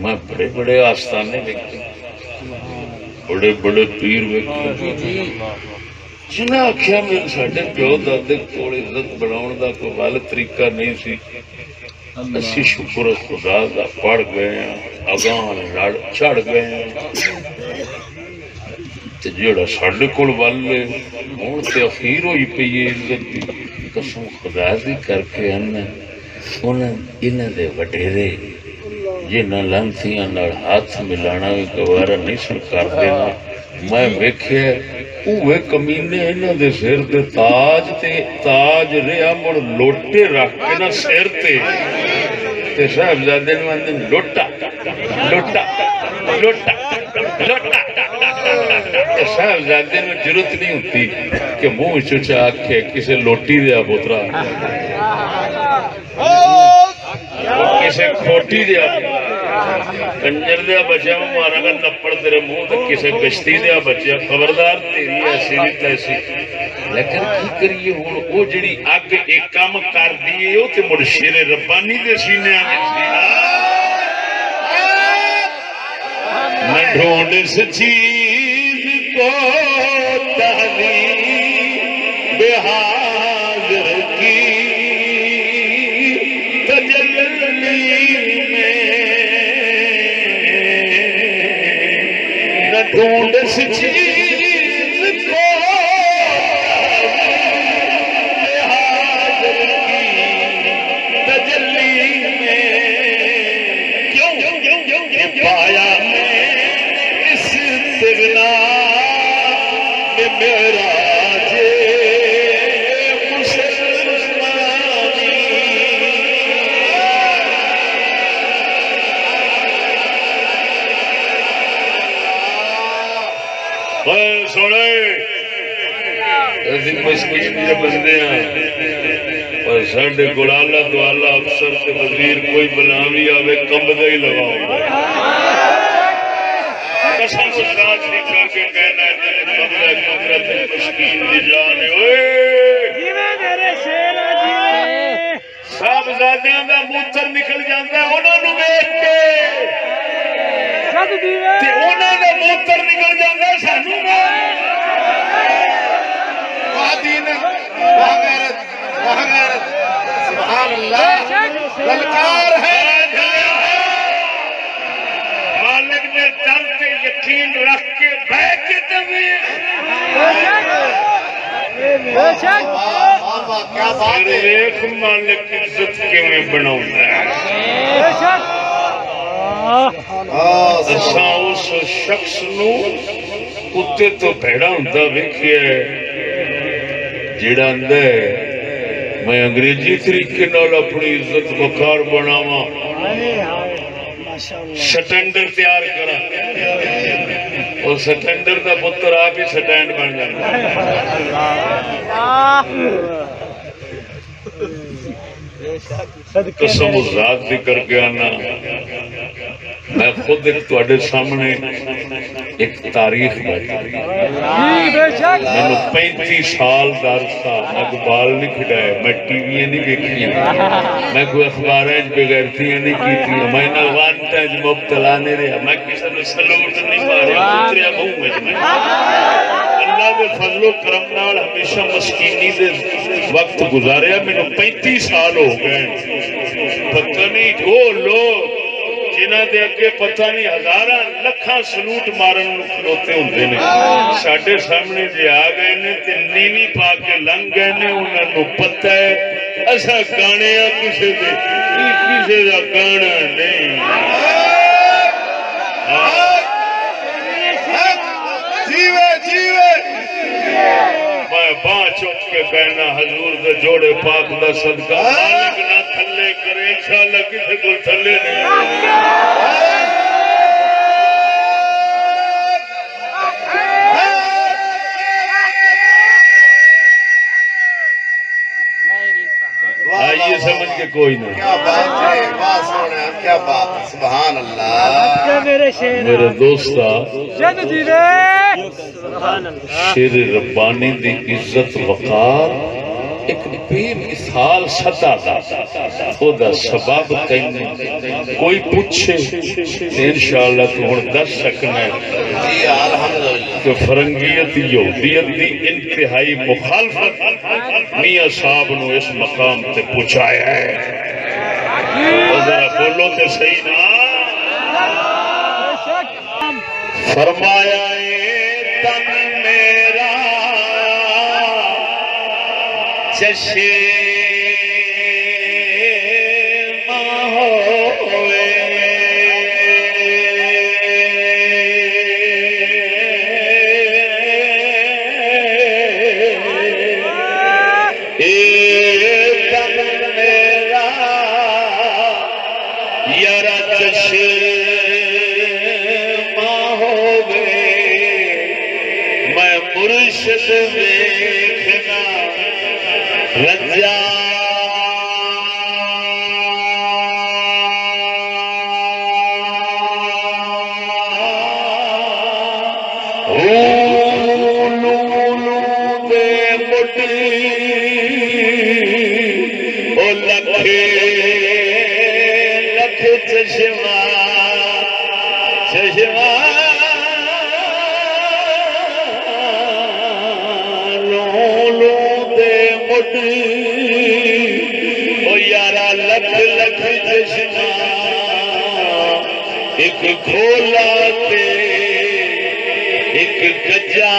میں بڑے بڑے آستانے دیکھے، بڑے بڑے پیر ویکھے، جنہیں آخیا میرے ساڈے پیو دادے کول عزت بناؤن دا کوئی ول طریقہ نہیں سی، اسی شکر خدا دا پڑھ گئے ہیں، اگاں لڑ چڑھ گئے ہیں، تے جیڑا ساڈے کول ول ہے ہن تے اخیر ہوئی پئی ہے عزت دی۔ قسم خدا دی کر کے انہاں دے وڈیرے جنہاں لانتیاں نال ہاتھ ملانا بھی گوارا نہیں سن کر دینا، میں ویکھیا اوے کمینے انہاں دے سر تے تاج رہا مڑ لوٹے رکھ کے نہ سر تے صاحبزادے نوں آندے لوٹا لوٹا لوٹا لوٹا صاحبزادے نوں ضرورت نہیں ہوتی کہ منہ چچا آکھے کسے لوٹی دیا پترا کسے کھوٹی دیا کنجر دیا بچہ مارا گا تپڑ تیرے منہ تک کسے گشتی دیا بچہ خبردار تیری ایسی نہیں تیسی لیکن کی کریے ہوں وہ جڑی اگ ایک کام کر دیئے وہ تے مڑ شیر ربانی دے سینے آنے سی میں ڈھونڈ اس چیز کو تحریر بحاضر کی تجلی میں ڈھونڈ اس چیز کو بحاضر کی تجلی میں کیوں پایا میں اس استغنا میں معراج مسلمانی سونے مسکین جو بندے ہیں اور ساڈے کول آلہ تو آلہ افسر تے وزیر کوئی بلا بھی آوے کمبدا ہی لگاؤ قسم خدا سے کر کے کہنا ہے کمبدا قدرت مسکین دی جان اوئے میرے شیر صاحبزادیاں دا موتر نکل جاندا ہے انہاں نوں ویکھ کے تے انہاں دا موتر نکل جاندا ہے سانوں سبحان اللہ للکار ہے مالک نے دل پہ یقین رکھ کے بیٹھ کے کیا بات ہے ایک مالک عزت کیویں بناؤندا ہے اساں اس شخص نو کتے تو بھڑا ہوندا ویکھیا ہے جڑا آندا ہے میں انگریزی طریقے نال اپنی عزت وقار بناواں سٹینڈر تیار کراں اور سٹینڈر دا پتر آپ ہی سٹینڈ بن جاندا قسم ذات دی کر کے آنا میں خود ایک تواڈے سامنے ایک تاریخ بیٹھا میں 35 سال دا عرصہ میں کوئی بال نہیں کھڈائے میں ٹی وی نہیں دیکھیاں میں کوئی اخباراں بغیرتیاں نہیں کیتیاں میں نہ وانٹاں مبتلا نہیں رہا میں کسی نے سلوٹ نہیں ماریا اتریا منہ وچ میں اللہ دے فضل و کرم نال ہمیشہ مسکینی دے وقت گزاریا مینوں 35 سال ہو گئے پتہ نہیں وہ لوگ جنہاں دے اگے پتہ نہیں ہزاراں لکھاں سلوٹ مارن نوں کھلوتے ہوندے نے ساڈے سامنے جے آ گئے نے تے نیوی پا کے لنگ گئے نے انہاں نوں پتہ ہے اساں گانے آ کسے دے کسے دا گانا نہیں جیوے جیوے میں باں چک کے کہنا حضور دے جوڑے پاک دا صدقہ مالک نہ تھلے کرے انشاءاللہ کسی کو تھلے نہیں آئیے سمجھ کے کوئی نہیں کیا بات ہے واہ سونے کیا بات ہے سبحان اللہ میرے دوستا شیر ربانی دی عزت وقار ایک بے مثال سطح دا دا سبب کہیں کوئی پوچھے انشاءاللہ تو ہن دس سکنا ہے جی الحمدللہ کہ فرنگیت یہودیت دی انتہائی مخالفت میاں صاحب نو اس مقام تے پہنچایا ہے ذرا بولو تے صحیح نا فرمایا تن میرا چشم ہوئے مرشد دیکھنا رجا ایک کھولا تے ایک گجا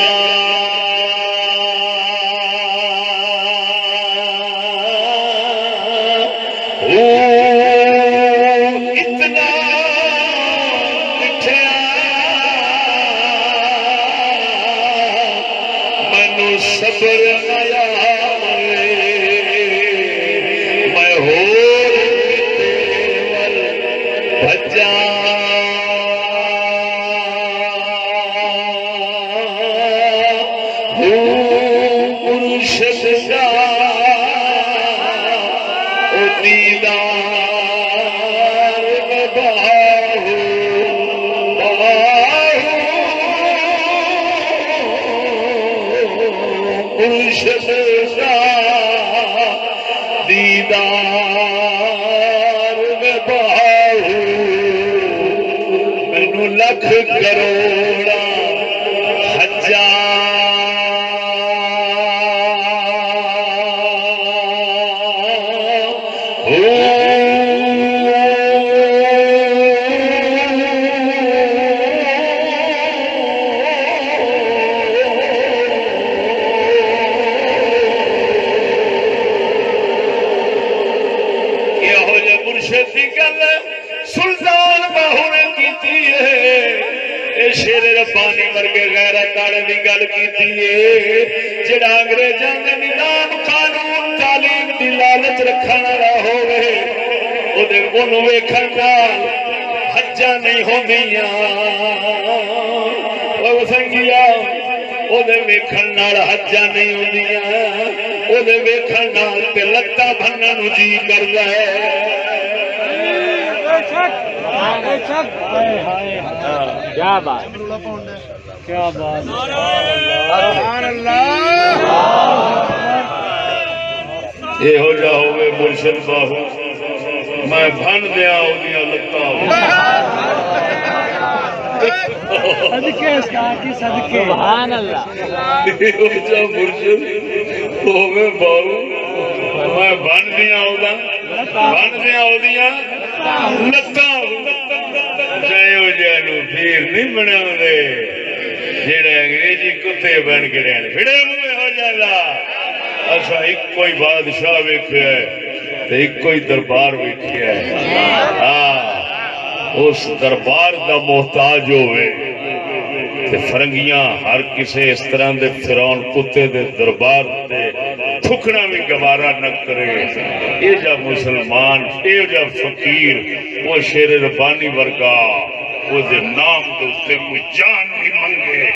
اتنا مٹھیا مینو صبر نہ میں ہو بھجا لکھ کروڑا حجا مرشد کی گل سلطان باہو نے کی شیر ربانی ورگے غیرت والے کی گل کی جڑا انگریزاں دے نظام قانون تعلیم دی لالچ رکھن والا ہوے اونوں ویکھن نال حجاں نہیں ہوندیاں او سنگیا اودے ویکھن نال حجاں نہیں ہوندیاں اودے ویکھن نال تے لتاں بھنن نوں جی کردا ہے کیا بات کیا بات سبحان اللہ یہ ہو جا ہوئے مرشد باہو میں بھن دیا اودیاں لتاں صدقے ساتھی صدقے سبحان اللہ یہ ہو جا مرشد ہوئے باہو میں بھن دیا اودیاں لتاں پھر نہیں بنا جڑے انگریزی کتے بن کے رہن پھڑے منہ ہو جانا اچھا ایک کوئی بادشاہ ویکھیا ہے ایک کوئی دربار ویکھیا ہے ہاں اس دربار دا محتاج ہوئے تے فرنگیاں ہر کسے اس طرح دے فرعون کتے دے دربار دے تھکنا بھی گوارا نہ کرے یہ جا مسلمان یہ جا فقیر وہ شیر ربانی ورگا وہ دے نام دوستے کوئی جان بھی منگے